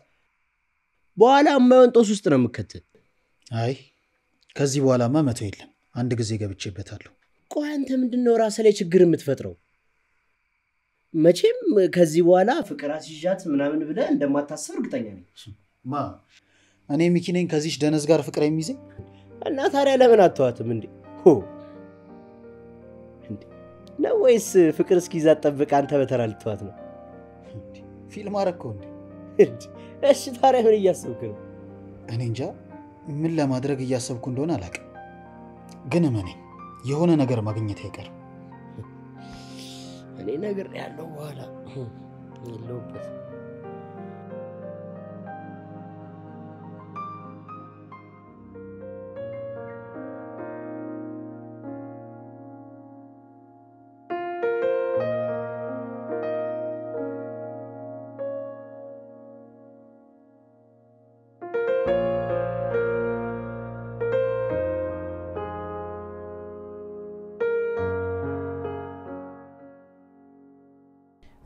በኋላ የማይሆን ጦስ ውስጥ ነው የምከተት። አይ ከዚህ በኋላማ መተው የለም። አንድ ጊዜ ገብቼበታለሁ። ቆይ አንተ ምንድነው ራስህ ላይ ችግር የምትፈጥረው? መቼም ከዚህ በኋላ ፍቅር አስይዣት ምናምን ብለህ እንደማታስብ እርግጠኛ ነኝ። እኔ ሚኪ ነኝ ከዚህ ደነዝ ጋር ፍቅር የሚይዘኝ? እና ታዲያ ለምን አትተዋትም እንዴ? ነው ወይስ ፍቅር እስኪይዛት ጠብቅ አንተ በተራ ልትተዋት ነው? ፊልም አረከው እንዴ? እሺ ታዲያ ምን እያሰብክ ነው? እኔ እንጃ ምን ለማድረግ እያሰብኩ እንደሆነ አላውቅም። ግን እመነኝ የሆነ ነገር ማግኘት አይቀርም። እኔ ነገር ያለው በኋላ የለውበት።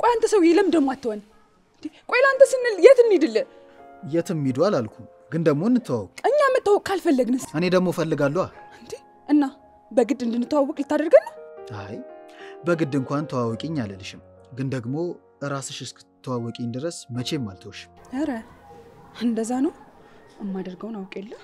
ቆይ አንተ ሰው ይለም ደሞ አትወን። ቆይ ላንተ ስንል የት እንሂድልህ? የትም ሂዱ አላልኩም፣ ግን ደግሞ እንተዋወቅ። እኛ መተዋወቅ ካልፈለግንስ? እኔ ደግሞ ፈልጋለሁ። እንዴ እና በግድ እንድንተዋወቅ ልታደርገን? አይ በግድ እንኳን ተዋወቂኝ አልልሽም፣ ግን ደግሞ ራስሽ እስክትተዋወቂኝ ድረስ መቼም አልተውሽም። ኧረ እንደዛ ነው የማደርገውን አውቄልህ።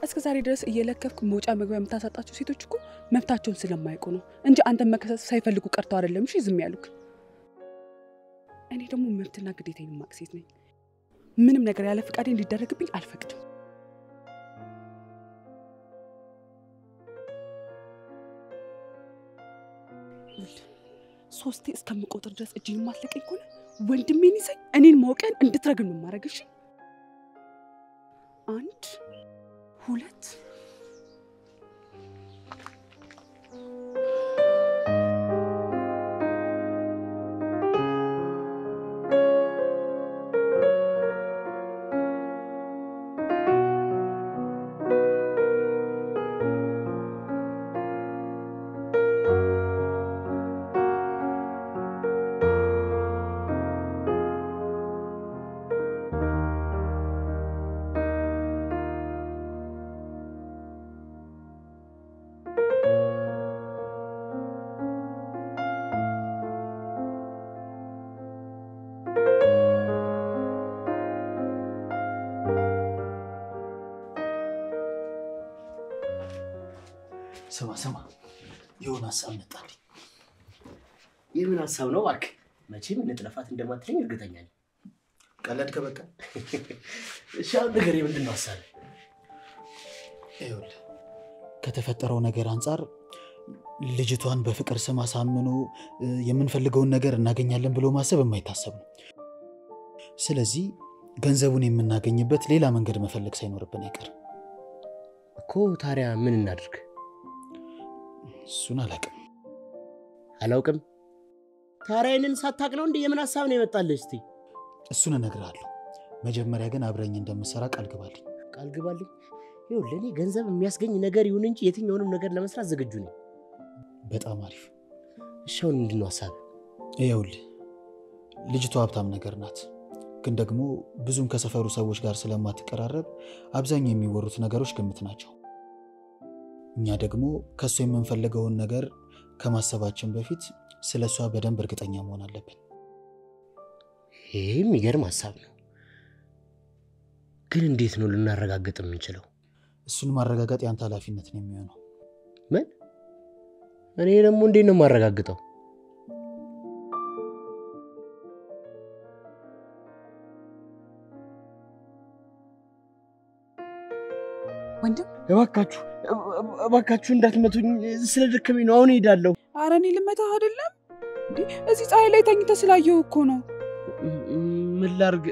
እስከ ዛሬ ድረስ እየለከፍኩ መውጫ መግቢያ የምታሳጣቸው ሴቶች እኮ መብታቸውን ስለማያውቁ ነው እንጂ አንተን መከሰስ ሳይፈልጉ ቀርተው አይደለም። እሺ ዝም ያሉክ። እኔ ደግሞ መብትና ግዴታዬን ማቅ ሴት ነኝ። ምንም ነገር ያለ ፍቃዴ እንዲደረግብኝ አልፈቅድም። ሶስቴ እስከምቆጥር ድረስ እጄን ማስለቀኝ ከሆነ ወንድሜን ይዘኝ እኔን ማውቀን እንድትረግም ማረግሽ። 1 2 ስማ የሆነ ሀሳብ መጣልኝ። የምን ሀሳብ ነው እባክህ? መቼም እንጥለፋት እንደማትለኝ እርግጠኛ ነኝ። ቀለድከ በቃ። እሺ አሁን ንገረኝ፣ ምንድን ነው ሀሳብ? ይኸውልህ ከተፈጠረው ነገር አንጻር ልጅቷን በፍቅር ስም አሳምኖ የምንፈልገውን ነገር እናገኛለን ብሎ ማሰብ የማይታሰብ ነው። ስለዚህ ገንዘቡን የምናገኝበት ሌላ መንገድ መፈለግ ሳይኖርብን አይቀርም እኮ። ታዲያ ምን እናድርግ? እሱን አላውቅም። ታዲያ ይህንን ሳታውቅ ነው እንዴ የምን ሀሳብ ነው የመጣልህ? እስቲ እሱን እነግርሃለሁ። መጀመሪያ ግን አብረኝ እንደምሰራ ቃል ግባልኝ። ቃል ግባልኝ? ይኸው ለኔ ገንዘብ የሚያስገኝ ነገር ይሁን እንጂ የትኛውንም ነገር ለመስራት ዝግጁ ነኝ። በጣም አሪፍ። እሺ አሁን ምንድን ነው ሀሳብ? ይኸውልህ ልጅቷ ሀብታም ነገር ናት፣ ግን ደግሞ ብዙም ከሰፈሩ ሰዎች ጋር ስለማትቀራረብ አብዛኛው የሚወሩት ነገሮች ግምት ናቸው። እኛ ደግሞ ከሷ የምንፈልገውን ነገር ከማሰባችን በፊት ስለሷ በደንብ እርግጠኛ መሆን አለብን። ይሄ የሚገርም ሀሳብ ነው። ግን እንዴት ነው ልናረጋግጥ የምንችለው? እሱን ማረጋገጥ ያንተ ኃላፊነት ነው የሚሆነው። ምን? እኔ ደግሞ እንዴት ነው ማረጋግጠው? ወንድም እባካችሁ እንዳትመቱኝ፣ ስለደከመኝ ነው። አሁን እሄዳለሁ። ኧረ እኔ ልመታህ አይደለም እንዴ፣ እዚህ ፀሐይ ላይ ተኝተህ ስላየሁ እኮ ነው። ምን ላድርግ?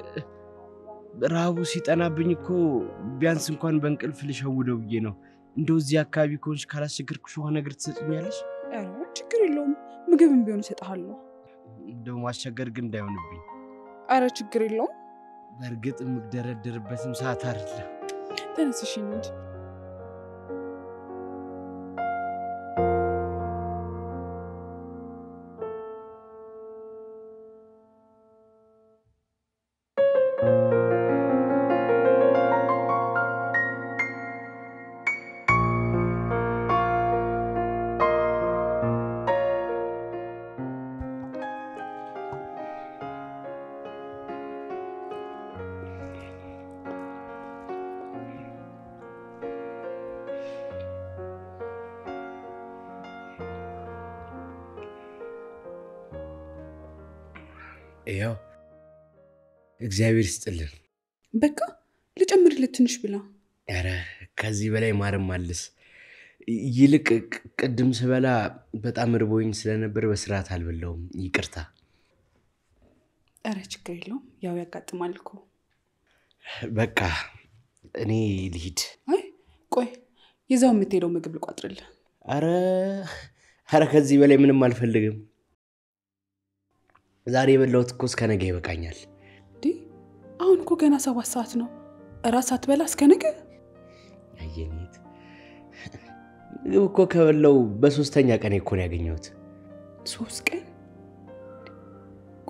ረሃቡ ሲጠናብኝ እኮ ቢያንስ እንኳን በእንቅልፍ ልሸውደው ብዬ ነው። እንደው እዚህ አካባቢ ከሆንሽ ካላስቸገርኩሽ ውሃ ነገር ትሰጭኛለሽ? ኧረ ችግር የለውም፣ ምግብም ቢሆን እሰጥሃለሁ። እንደው ማስቸገር ግን እንዳይሆንብኝ። ኧረ ችግር የለውም። በእርግጥ የምደረደርበትም ሰዓት አይደለም። ተነስሽ እንሂድ። ያው እግዚአብሔር ይስጥልን። በቃ ልጨምርልህ ትንሽ ብላ። ኧረ ከዚህ በላይ ማርም አልስ። ይልቅ ቅድም ስበላ በጣም ርቦኝ ስለነበር በስርዓት አልበላውም፣ ይቅርታ። ኧረ ችግር የለውም፣ ያው ያጋጥማል እኮ። በቃ እኔ ልሂድ። አይ ቆይ፣ ይዘው የምትሄደው ምግብ ልቋጥርልህ። ኧረ ከዚህ በላይ ምንም አልፈልግም። ዛሬ የበላሁት እኮ እስከ ነገ ይበቃኛል። አሁን እኮ ገና 7 ሰዓት ነው። እራት ሳትበላ እስከ ነገ? አየኔት ምግብ እኮ ከበላው በ3ኛ ቀን እኮ ነው ያገኘሁት። 3 ቀን?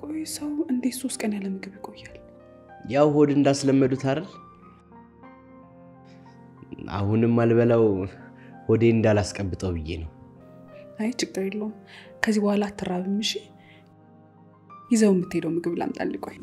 ቆይ ሰው እንዴት 3 ቀን ያለ ምግብ ይቆያል? ያው ሆድ እንዳስለመዱት አይደል? አሁንም አልበላው ሆዴ እንዳላስቀብጠው ብዬ ነው። አይ ችግር የለውም፣ ከዚህ በኋላ አትራብም። እሺ ይዘው የምትሄደው ምግብ ላምጣልህ። ቆይ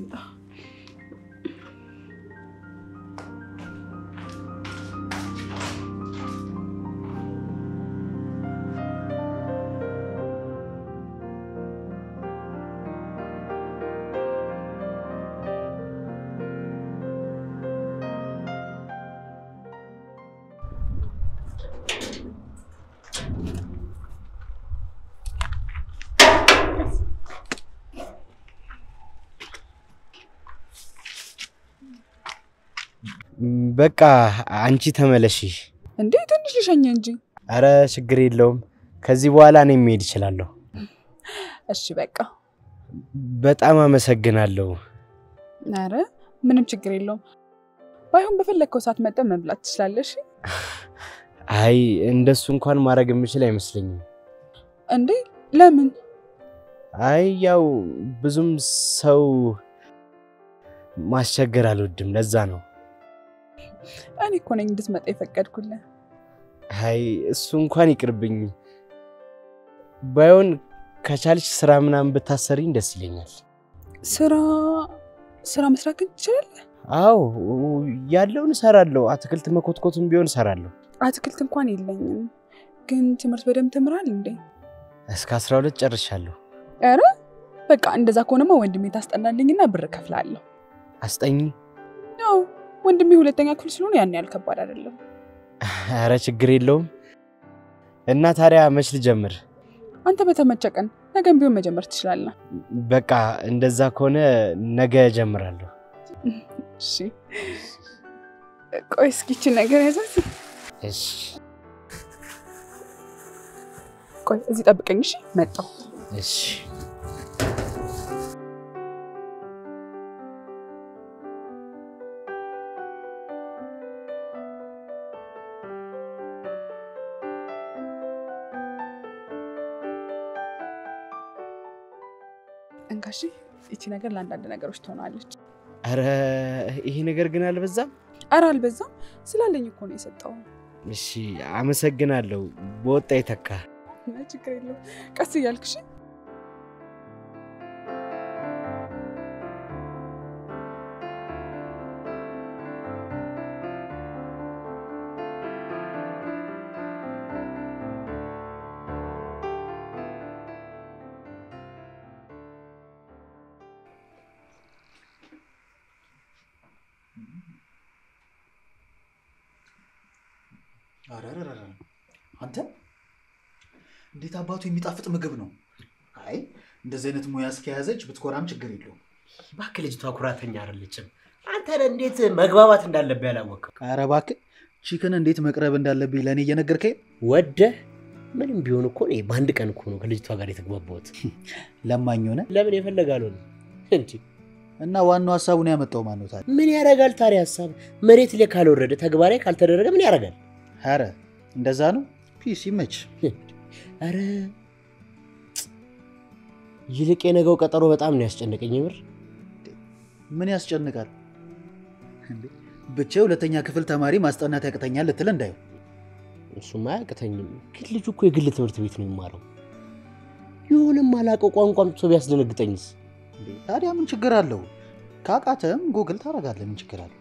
በቃ አንቺ ተመለሺ። እንዴ ትንሽ ልሸኝ እንጂ። ኧረ ችግር የለውም፣ ከዚህ በኋላ እኔ መሄድ እችላለሁ። እሺ በቃ በጣም አመሰግናለሁ። ኧረ ምንም ችግር የለውም፣ ባይሆን በፈለግከው ሰዓት መጥተህ መብላት ትችላለሽ። አይ እንደሱ እንኳን ማድረግ የምችል አይመስለኝም። እንዴ ለምን? አይ ያው ብዙም ሰው ማስቸገር አልወድም፣ ለዛ ነው። እኔ እኮ ነኝ እንድትመጣ የፈቀድኩልህ። አይ እሱ እንኳን ይቅርብኝ። ባይሆን ከቻልሽ ስራ ምናምን ብታሰሪኝ ደስ ይለኛል። ስራ መስራት ግን ትችላለህ? አዎ ያለውን እሰራለሁ። አትክልት መኮትኮትም ቢሆን እሰራለሁ። አትክልት እንኳን የለኝም፣ ግን ትምህርት በደንብ ተምራል እንዴ? እስከ 12 ጨርሻለሁ። ኧረ በቃ እንደዛ ከሆነማ ወንድሜ ታስጠናልኝና ብር ከፍላለሁ። አስጠኝ? ያው ወንድሜ 2ኛ ክፍል ስለሆነ ያን ያህል ከባድ አይደለም። ኧረ ችግር የለውም። እና ታዲያ መች ልጀምር? አንተ በተመቸ ቀን፣ ነገም ቢሆን መጀመር ትችላለህ። በቃ እንደዛ ከሆነ ነገ ጀምራለሁ። እሺ ቆይ እስኪ እቺ ነገር ያዛት። እሺ ቆይ እዚህ ጠብቀኝ። እሺ መጣሁ። እሺ እንካሽ እቺ ነገር ለአንዳንድ ነገሮች ትሆናለች። አረ ይሄ ነገር ግን አልበዛም? አረ አልበዛም። ስላለኝ እኮ ነው የሰጠው። እሺ አመሰግናለሁ። በወጣ ይተካ። ችግር የለውም። ቀስ እያልክሽ አራራራ አንተ እንዴት አባቱ የሚጣፍጥ ምግብ ነው። አይ እንደዚህ አይነት ሙያ እስከያዘች ብትኮራም ችግር የለውም። እባክህ ልጅቷ ኩራተኛ አይደለችም። አንተ እንዴት መግባባት እንዳለብህ ያላወቅህ? ኧረ እባክህ ቺክን እንዴት መቅረብ እንዳለብኝ ለኔ እየነገርከኝ ወደ ምንም ቢሆን እኮ ነው በአንድ ቀን እኮ ነው ከልጅቷ ጋር የተግባባሁት። ለማኝ ሆነ ለምን ይፈልጋል ነው እንጂ እና ዋናው ሐሳቡን ያመጣው ማን ነው ታዲያ? ምን ያረጋል ታዲያ? ሐሳብ መሬት ላይ ካልወረደ ተግባራዊ ካልተደረገ ምን ያረጋል? አረ እንደዛ ነው። ፒስ ይመች። አረ ይልቅ የነገው ቀጠሮ በጣም ነው ያስጨነቀኝ። ምር ምን ያስጨንቃል እንዴ? ብቻ ሁለተኛ ክፍል ተማሪ ማስጠናት ያቅተኛል ልትል እንዳይው። እሱማ ያቅተኝም፣ ግን ልጁ እኮ የግል ትምህርት ቤት ነው የሚማረው። ይሁንም አላቀው ቋንቋም ሰው ቢያስደነግጠኝስ? ታዲያ ምን ችግር አለው? ካቃተም ጉግል ታረጋለህ። ምን ችግር አለው?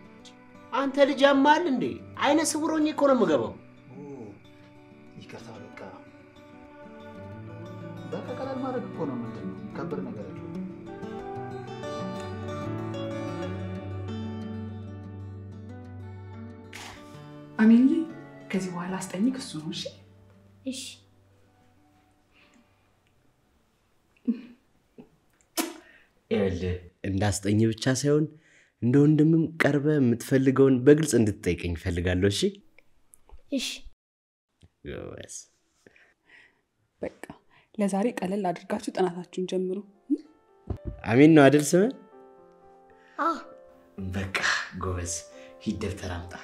አንተ ልጅ አማል እንዴ? አይነ ስውሮኝ እኮ ነው የምገባው። ይቅርታ በቃ ቀላል ማድረግ እኮ ነው። ምንድን ነው ከብር ነገር አይደለም። አሜንዬ ከዚህ በኋላ አስጠኝክ እሱ ነው። እሺ እሺ እንዳስጠኝ ብቻ ሳይሆን እንደ ወንድምም ቀርበ የምትፈልገውን በግልጽ እንድትጠይቀኝ ፈልጋለሁ። እሺ እሺ ጎበዝ። በቃ ለዛሬ ቀለል አድርጋችሁ ጥናታችሁን ጀምሩ። አሜን ነው አይደል ስምህ? አዎ በቃ ጎበዝ። ሂድ ደብተር አምጣ።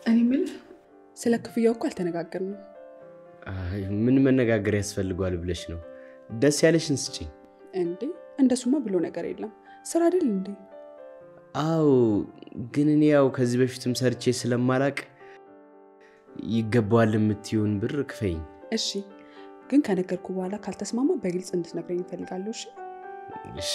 እኔ የምልህ ስለ ክፍያው እኮ አልተነጋገርንም። ምን መነጋገር ያስፈልጋል ብለሽ ነው? ደስ ያለሽን ስጪኝ። እንዴ እንደሱማ ብሎ ነገር የለም። ስራ አይደል እንዴ? አው ግን እኔ ያው ከዚህ በፊትም ሰርቼ ስለማላቅ ይገባዋል የምትዩን ብር ክፈይኝ። እሺ ግን ከነገርኩ በኋላ ካልተስማማ በግልጽ እንድትነግረኝ እፈልጋለሁ። እሺ እሺ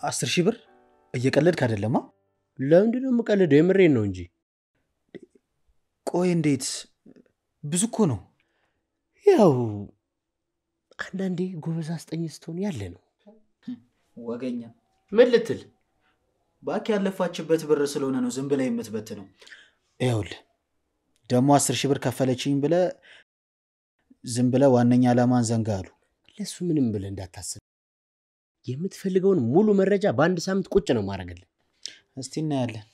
አስር ሺህ ብር እየቀለድክ አይደለማ? ለምንድን ነው የምቀልደው? የምሬን ነው እንጂ። ቆይ እንዴት? ብዙ እኮ ነው። ያው አንዳንዴ ጎበዝ አስጠኝ ስትሆን ያለ ነው። ወገኛ ምን ልትል? ባክ ያለፋችበት ብር ስለሆነ ነው ዝም ብለህ የምትበትነው። ይኸውልህ ደግሞ 10 ሺህ ብር ከፈለችኝ ብለህ ዝም ብለህ ዋነኛ ዓላማን ዘንጋ አሉ። ለሱ ምንም ብለህ እንዳታስብ። የምትፈልገውን ሙሉ መረጃ በአንድ ሳምንት ቁጭ ነው ማድረግልህ። እስቲ እናያለን።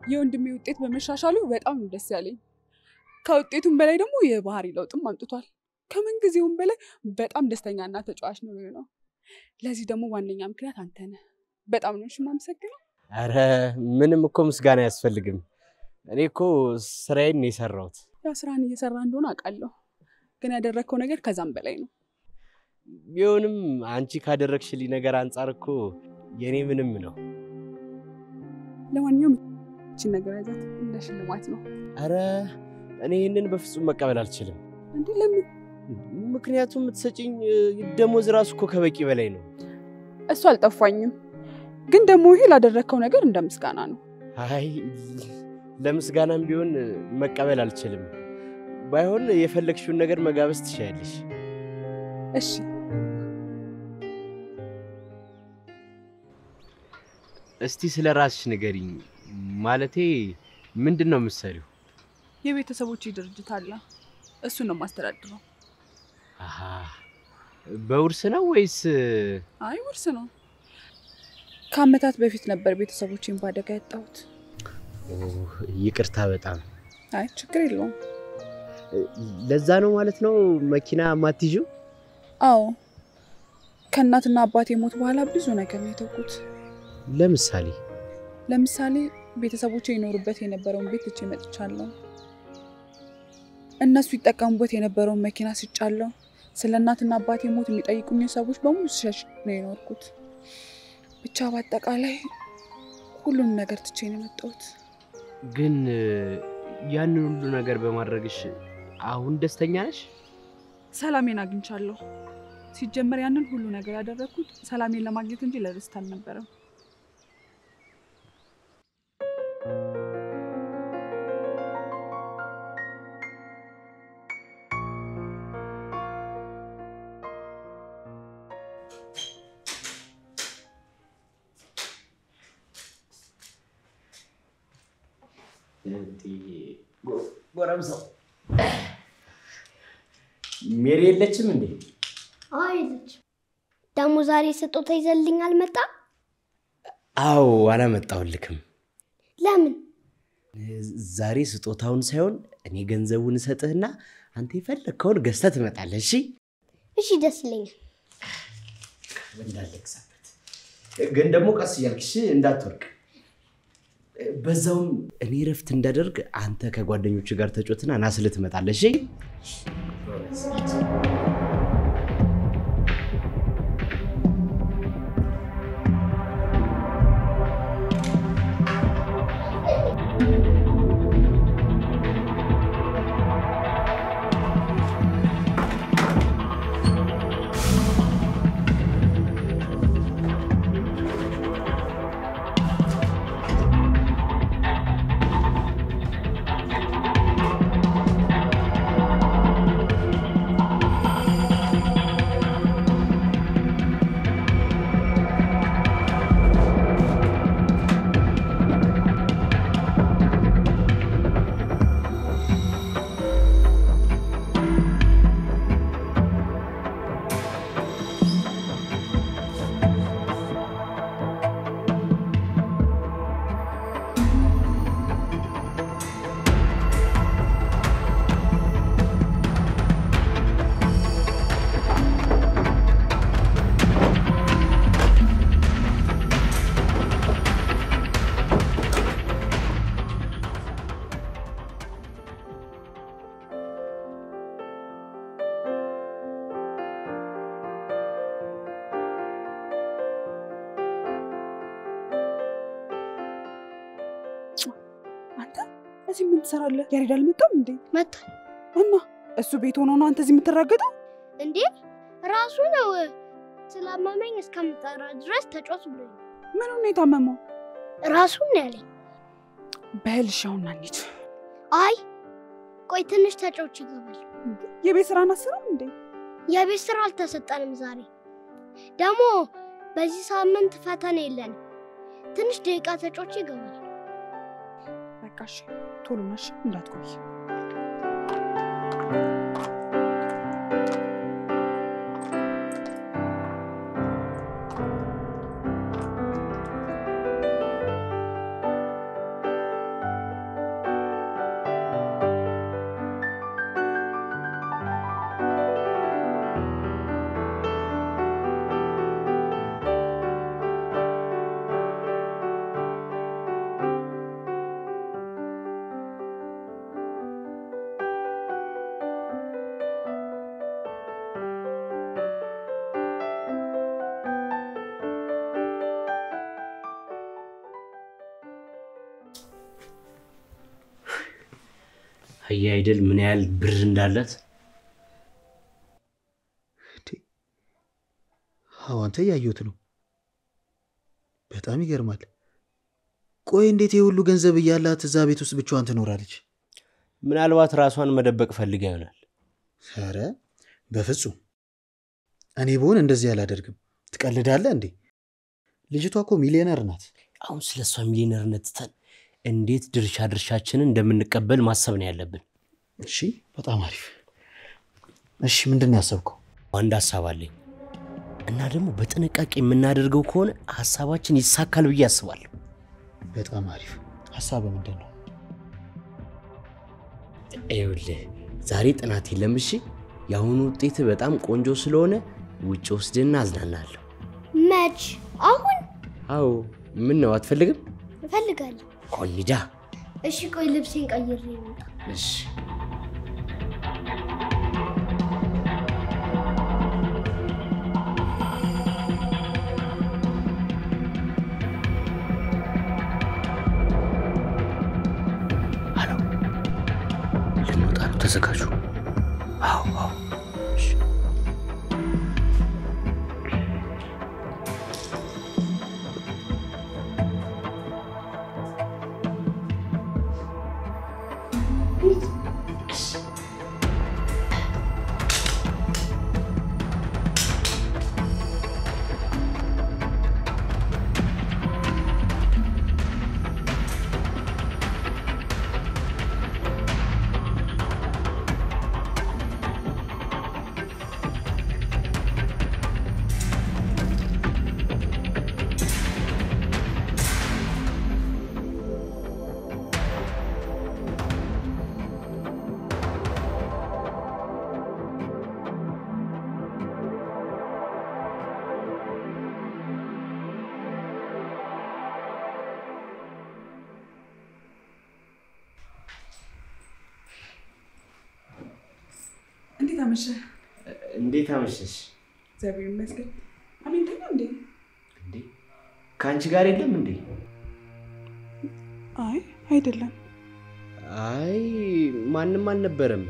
የወንድሜ ውጤት በመሻሻሉ በጣም ደስ ያለኝ። ከውጤቱም በላይ ደግሞ የባህሪ ለውጥም አምጥቷል። ከምን ጊዜውም በላይ በጣም ደስተኛና ተጫዋች ነው የሚሆነው። ለዚህ ደግሞ ዋነኛ ምክንያት አንተ ነህ። በጣም ነው የማመሰግነው። አረ ምንም እኮ ምስጋና አያስፈልግም። እኔ እኮ ስራዬን ነው የሰራሁት። ያው ስራን እየሰራ እንደሆነ አውቃለሁ፣ ግን ያደረከው ነገር ከዛም በላይ ነው። ቢሆንም አንቺ ካደረግሽልኝ ነገር አንፃር እኮ የኔ ምንም ነው። ለማንኛውም እቺን ነገር ያዛት እንደ ሽልማት ነው። አረ እኔ ይሄንን በፍጹም መቀበል አልችልም። እንዴ ለምን? ምክንያቱም የምትሰጪኝ ደሞዝ ራሱ እኮ ከበቂ በላይ ነው። እሱ አልጠፋኝም፣ ግን ደግሞ ይሄ ላደረከው ነገር እንደ ምስጋና ነው። አይ ለምስጋናም ቢሆን መቀበል አልችልም። ባይሆን የፈለግሽውን ነገር መጋበዝ ትችያለሽ። እሺ እስቲ ስለራስሽ ንገሪኝ። ማለቴ ምንድነው የምትሰሪው? የቤተሰቦቼ ድርጅት አለ፣ እሱ ነው ማስተዳድረው። አሃ በውርስ ነው ወይስ? አይ ውርስ ነው። ከአመታት በፊት ነበር ቤተሰቦቼን ባደጋ ያጣሁት። ይቅርታ በጣም። አይ ችግር የለውም። ለዛ ነው ማለት ነው መኪና ማትይዡ? አዎ ከእናትና አባቴ ሞት በኋላ ብዙ ነገር ነው የተውኩት። ለምሳሌ ቤተሰቦቼ ይኖሩበት የነበረውን ቤት ትቼ መጥቻለሁ። እነሱ ይጠቀሙበት የነበረውን መኪና ስጫለሁ። ስለ እናትና አባቴ ሞት የሚጠይቁኝ ሰዎች በሙሉ ሸሽ ነው የኖርኩት። ብቻ በአጠቃላይ ሁሉንም ነገር ትቼ ነው የመጣሁት። ግን ያንን ሁሉ ነገር በማድረግሽ አሁን ደስተኛ ነሽ? ሰላሜን አግኝቻለሁ። ሲጀመር ያንን ሁሉ ነገር ያደረኩት ሰላሜን ለማግኘት እንጂ ለደስታ አልነበረም። ጎረምሳው ሜሪ የለችም እንዴ? አይለችም። ደሞ ዛሬ ስጦታ ይዘልኝ አልመጣ? አዎ አላመጣሁልክም። ለምን? ዛሬ ስጦታውን ሳይሆን እኔ ገንዘቡን እሰጥህና አንተ የፈለከውን ገዝተህ ትመጣለህ። እሺ እሺ ደስ ይለኛል። እንዳለክሳበት ግን ደግሞ ቀስ እያልክሽ እንዳትወርቅ። በዛውም እኔ ረፍት እንዳደርግ አንተ ከጓደኞች ጋር ተጫወትና ናስል ትመጣለህ። እሺ እዚህ ምን ትሰራለህ? ያሬድ አልመጣም እንዴ? መጣ እና እሱ ቤት ሆኖ ነው አንተ እዚህ የምትራገጠው እንዴ? ራሱ ነው ስላመመኝ እስከምጠራ ድረስ ተጫወት ብሎኝ። ምን ነው የታመመው? ራሱ ነው ያለኝ። በልሻውና እንሂድ። አይ ቆይ ትንሽ ተጫውች ይገባል። የቤት ስራ አናስራም እንዴ? የቤት ስራ አልተሰጠንም ዛሬ። ደግሞ በዚህ ሳምንት ፈተና የለን። ትንሽ ደቂቃ ተጫውች ይገባል። በቃሽ ቶሎ ነሽ እንዳትቆይ። አይደል ምን ያህል ብር እንዳላት አንተ ያዩት ነው በጣም ይገርማል ቆይ እንዴት የሁሉ ገንዘብ እያላት እዛ ቤት ውስጥ ብቻዋን ትኖራለች ምናልባት ራሷን መደበቅ ፈልጋ ይሆናል ኧረ በፍጹም እኔ ብሆን እንደዚህ ያላደርግም ትቀልዳለህ እንዴ ልጅቷ እኮ ሚሊዮነር ናት አሁን ስለሷ ሚሊዮነርነት ተን እንዴት ድርሻችንን እንደምንቀበል ማሰብ ነው ያለብን እሺ በጣም አሪፍ እሺ ምንድነው ያሰብከው አንድ ሐሳብ አለኝ እና ደግሞ በጥንቃቄ የምናደርገው ከሆነ ሐሳባችን ይሳካል ብዬ አስባለሁ በጣም አሪፍ ሐሳብ ምንድነው አይውልህ ዛሬ ጥናት የለም እሺ ያሁኑ ውጤት በጣም ቆንጆ ስለሆነ ውጭ ወስደና አዝናናለሁ መች አሁን አዎ ምን ነው አትፈልግም እፈልጋለሁ ኮሊዳ እሺ ቆይ ልብሴን ቀይሬ ልምጣ እሺ ተዘጋጁ አዎ እሺ እንዴት አመሸሽ እግዚአብሔር ይመስገን አሜን ተኛ እንዴ ካንቺ ጋር የለም እንዴ አይ አይደለም አይ ማንንም አልነበረም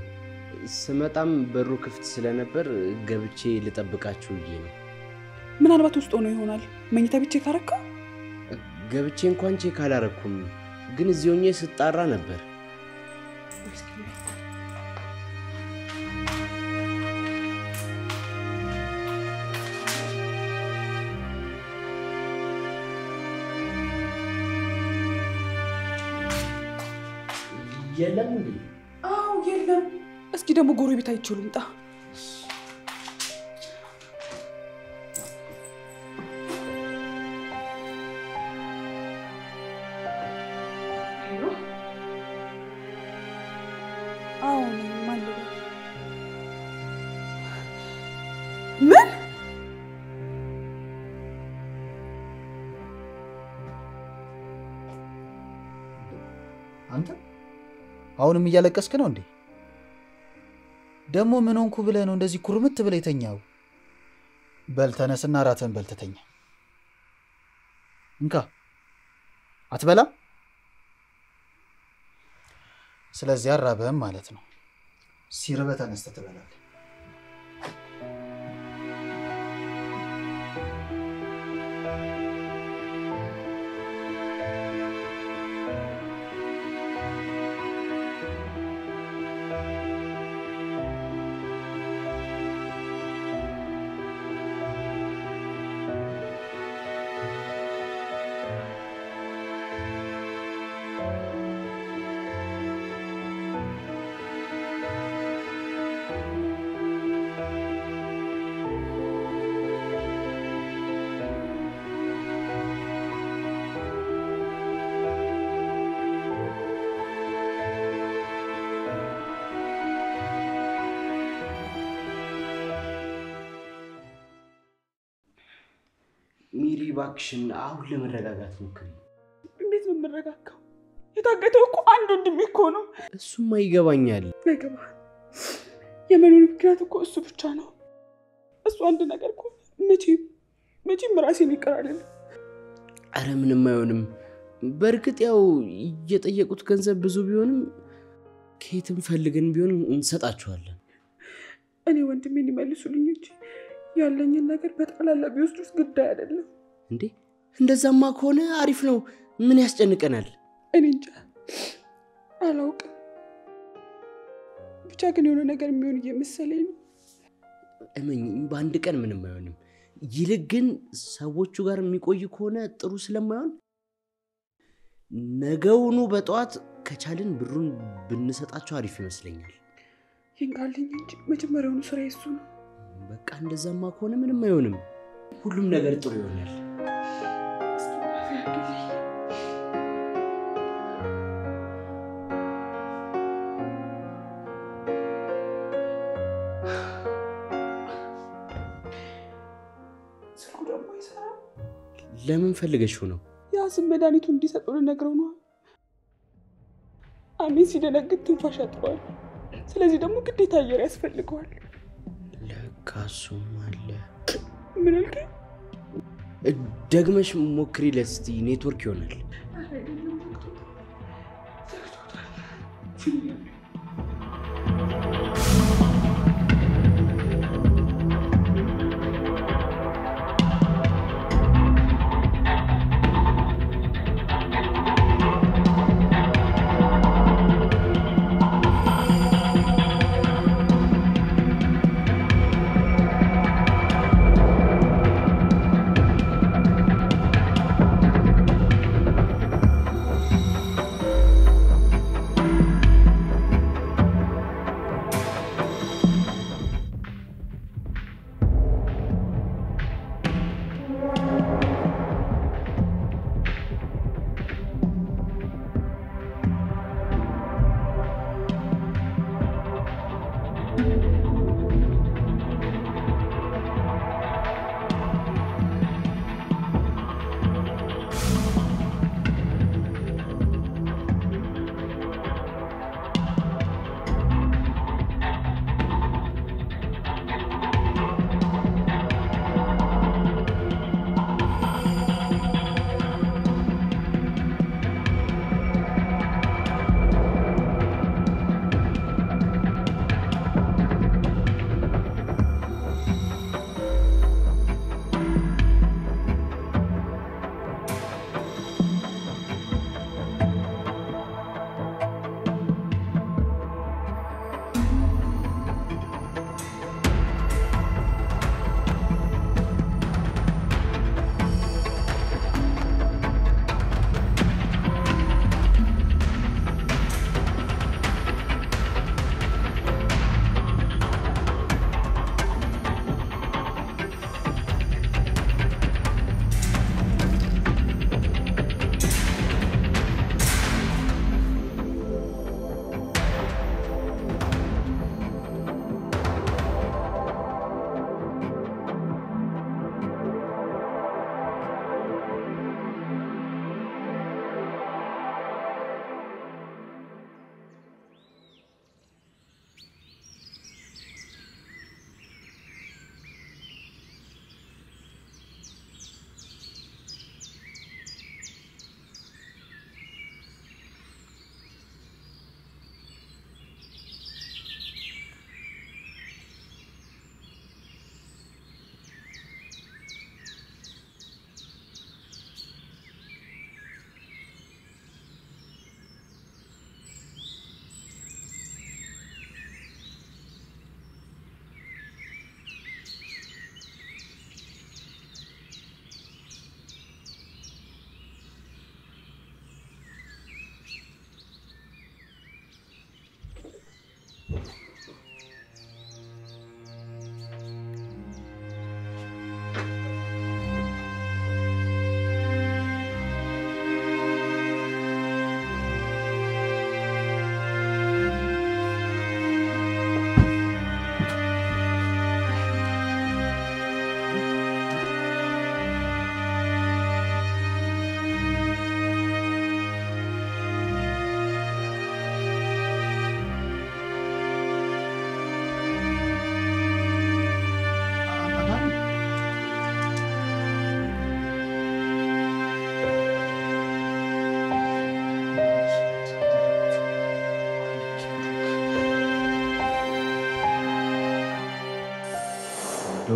ስመጣም በሩ ክፍት ስለነበር ገብቼ ልጠብቃችሁ ይዬ ነው ምናልባት ውስጥ ሆኖ ይሆናል መኝታ ብቻ ካረካ ገብቼ እንኳን ቼክ አላረኩም ግን እዚሁ ሆኜ ስጣራ ነበር የለም እንዴ አው የለም እስኪ ደግሞ ጎረቤት አይችሉም ጣ አው ማለት ምን አንተ አሁንም እያለቀስክ ነው እንዴ ደሞ ምን ሆንኩ ብለህ ነው እንደዚህ ኩርምት ብለህ የተኛው በልተነስና ራተን በልተተኛ እንካ አትበላ ስለዚህ አራበህም ማለት ነው ሲርበህ ተነስተህ ትበላለህ ሚሪ ባክሽን አሁን ለመረጋጋት ሞክሪ እንዴት ነው መረጋጋው የታገተው እኮ አንድ ወንድም እኮ ነው እሱም አይገባኛል አይገባ የመኖር ምክንያት እኮ እሱ ብቻ ነው እሱ አንድ ነገር እኮ መቼም ራሴን ይቀራል አረ ምንም አይሆንም በርግጥ ያው እየጠየቁት ገንዘብ ብዙ ቢሆንም ከየትም ፈልገን ቢሆን እንሰጣቸዋለን። እኔ ወንድሜን ይመልሱልኝ እንጂ ያለኝን ነገር በጠቅላላ ቢወስዱስ ጉዳይ አይደለም። እንዴ እንደዛማ ከሆነ አሪፍ ነው። ምን ያስጨንቀናል? እኔ እንጃ አላውቅም። ብቻ ግን የሆነ ነገር የሚሆን እየመሰለኝ ነው። እመኝ በአንድ ቀን ምንም አይሆንም። ይልቅ ግን ሰዎቹ ጋር የሚቆይ ከሆነ ጥሩ ስለማይሆን ነገውኑ በጠዋት ከቻልን ብሩን ብንሰጣቸው አሪፍ ይመስለኛል። ይንጋልኝ እንጂ መጀመሪያውኑ ስራ እሱ ነው። በቃ እንደዛማ ከሆነ ምንም አይሆንም። ሁሉም ነገር ጥሩ ይሆናል። ለምን ፈልገሽው ነው? ያስም መድኃኒቱ እንዲሰጠው ልነግረው ነው። አሜን ሲደነግጥ ትንፋሽ አጥሯል። ስለዚህ ደግሞ ግዴታ አየር ያስፈልገዋል። ለካሱም አለ። ምን አልከኝ? ደግመሽ ሞክሪለት እስቲ፣ ኔትወርክ ይሆናል።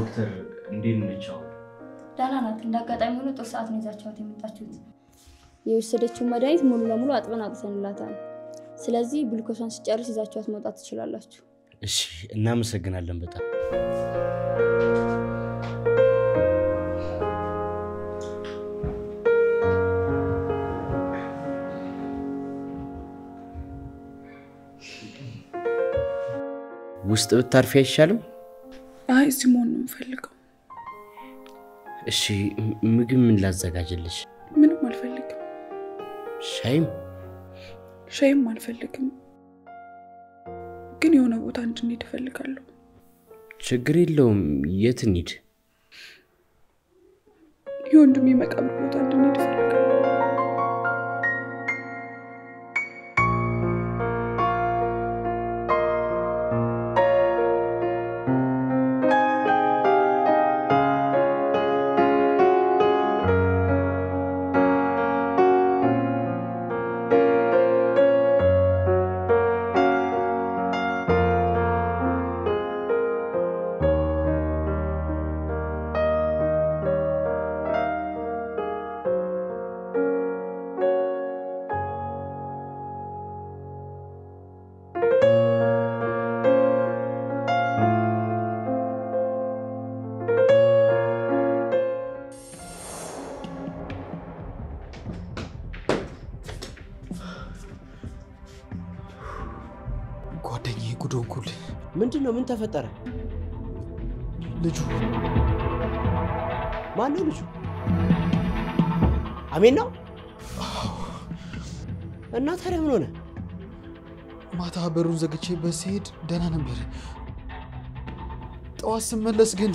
ዶክተር እንዴት ነች? ደህና ናት። እንዳጋጣሚ ሆኖ ጥሩ ሰዓት ነው ይዛቻት የመጣችሁት። የወሰደችው መድኃኒት ሙሉ ለሙሉ አጥበን አጥተንላታል። ስለዚህ ግሉኮሷን ሲጨርስ ይዛቻት መውጣት ትችላላችሁ። እሺ፣ እናመሰግናለን በጣም። ውስጥ ብታርፊ አይሻልም? አይ እዚህ መሆን ነው የምፈልገው። እሺ፣ ምግብ ምን ላዘጋጅልሽ? ምንም አልፈልግም። ሻይም አልፈልግም። ግን የሆነ ቦታ እንድንሄድ እፈልጋለሁ። ችግር የለውም። የት እንሂድ? የወንድሜ መቃብር ቦታ እንድንሄድ እፈልጋለሁ። ጓደኛዬ ጉዶንኩል። ምንድነው? ምን ተፈጠረ? ልጁ ማን ነው? ልጁ አሜን ነው? እና ታዲያ ምን ሆነ? ማታ በሩን ዘግቼበት ሲሄድ ደህና ነበር። ጠዋት ስመለስ ግን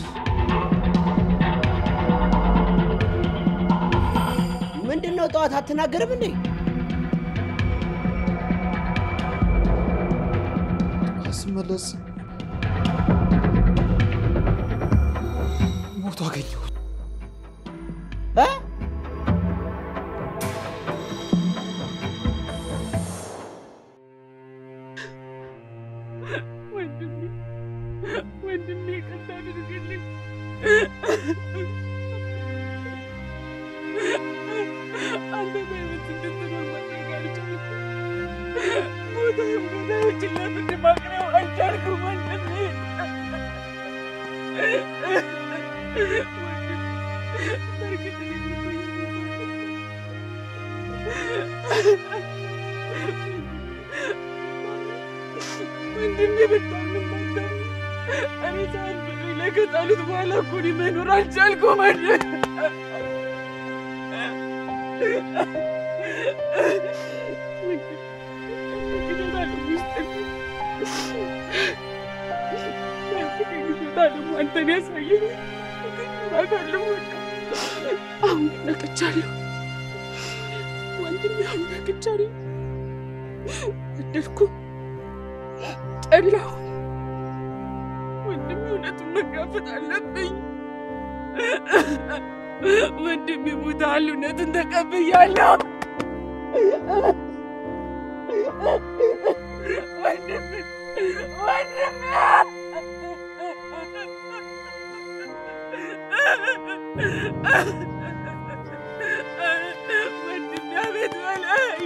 ምንድነው? ጠዋት አትናገርም እንዴ? ስመለስ ሞቶ አገኘሁት። ወንድሜ ይቅርታ አድርግልኝ። አንተ በህይወት እንድትኖር ማድረግ አልቻልኩም። ሞትህም ገዳዮችን ለፍርድ ማቅረብ አልቻልኩም። ወንድሜ በእርግጥ ወንድሜ በጣም ነው የማዳምጥ። እኔ ሰዓት ብሎ ለከጣሉት በኋላ እኮ እኔ መኖር አልቻልኩም። ደግሞ አንተን ያሳየኝ አውቃለሁ። አሁን ነቅቻለሁ ወንድሜ፣ አሁን ነቅቻለሁ። ወደድኩ ጠላሁ። ወንድሜ እውነቱን መጋፈጥ አለብኝ። ወንድሜ ሞቷል። እውነቱን ተቀብያለሁ። ወንድሜ አቤት በላይ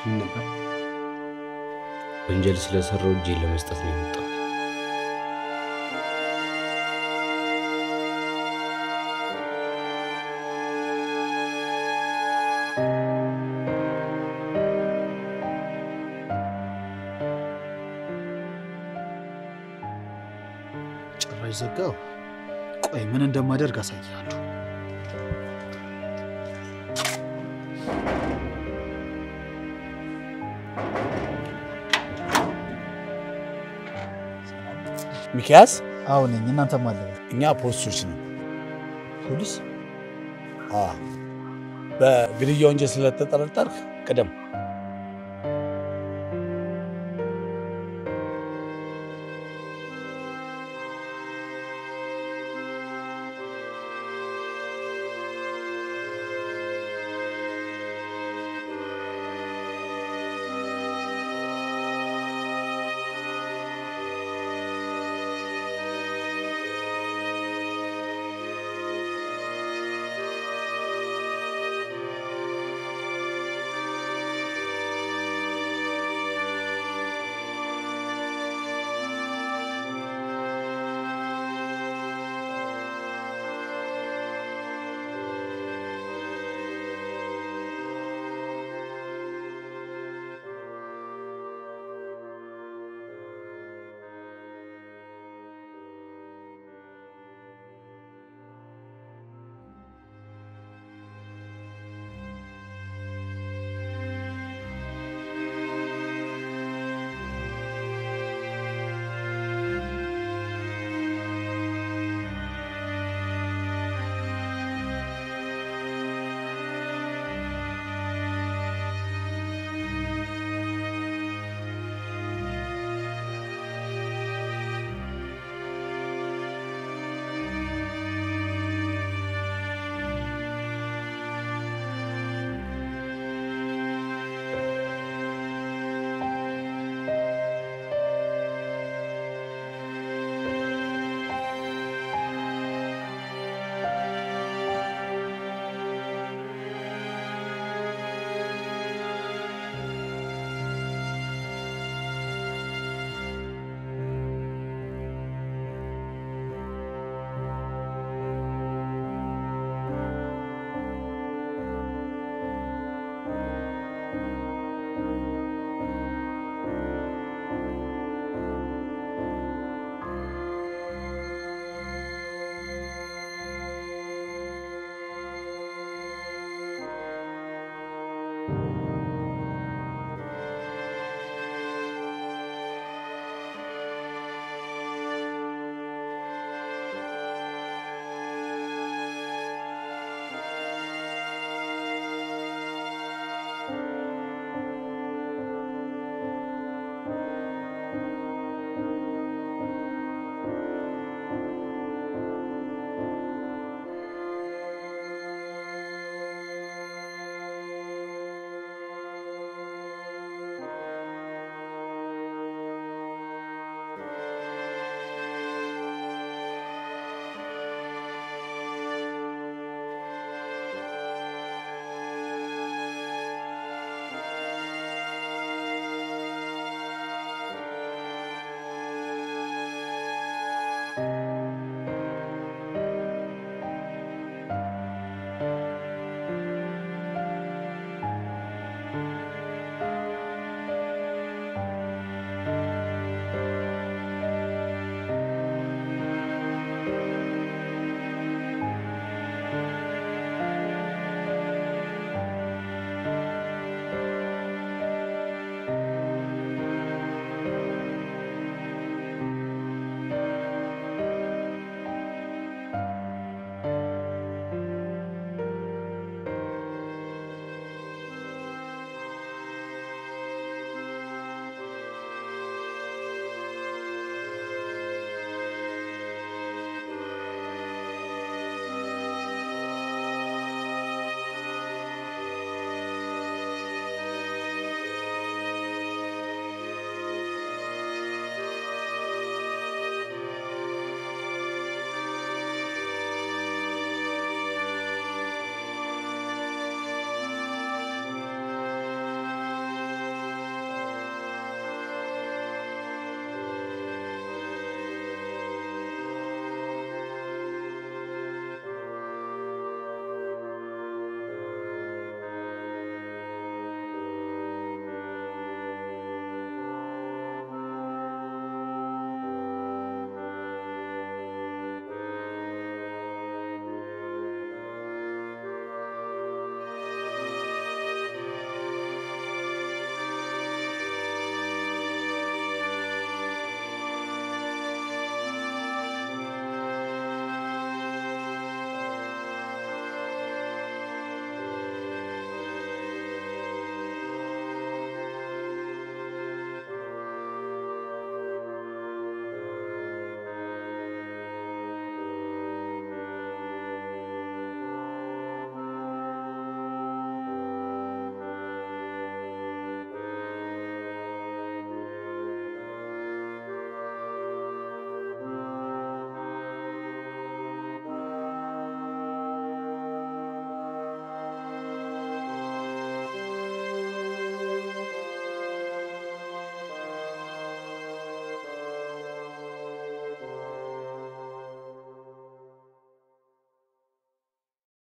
ምን ነበር? ወንጀል ስለሰራው እጄ ለመስጠት ነው የመጣው። ጭራሽ ዘጋው። ቆይ ምን እንደማደርግ አሳያለሁ። ሚኪያስ? አዎ ነኝ። እናንተ ማለት እኛ ፖሊሶች ነን። ፖሊስ? በግድያ ወንጀል ስለተጠረጠርክ ቅደም።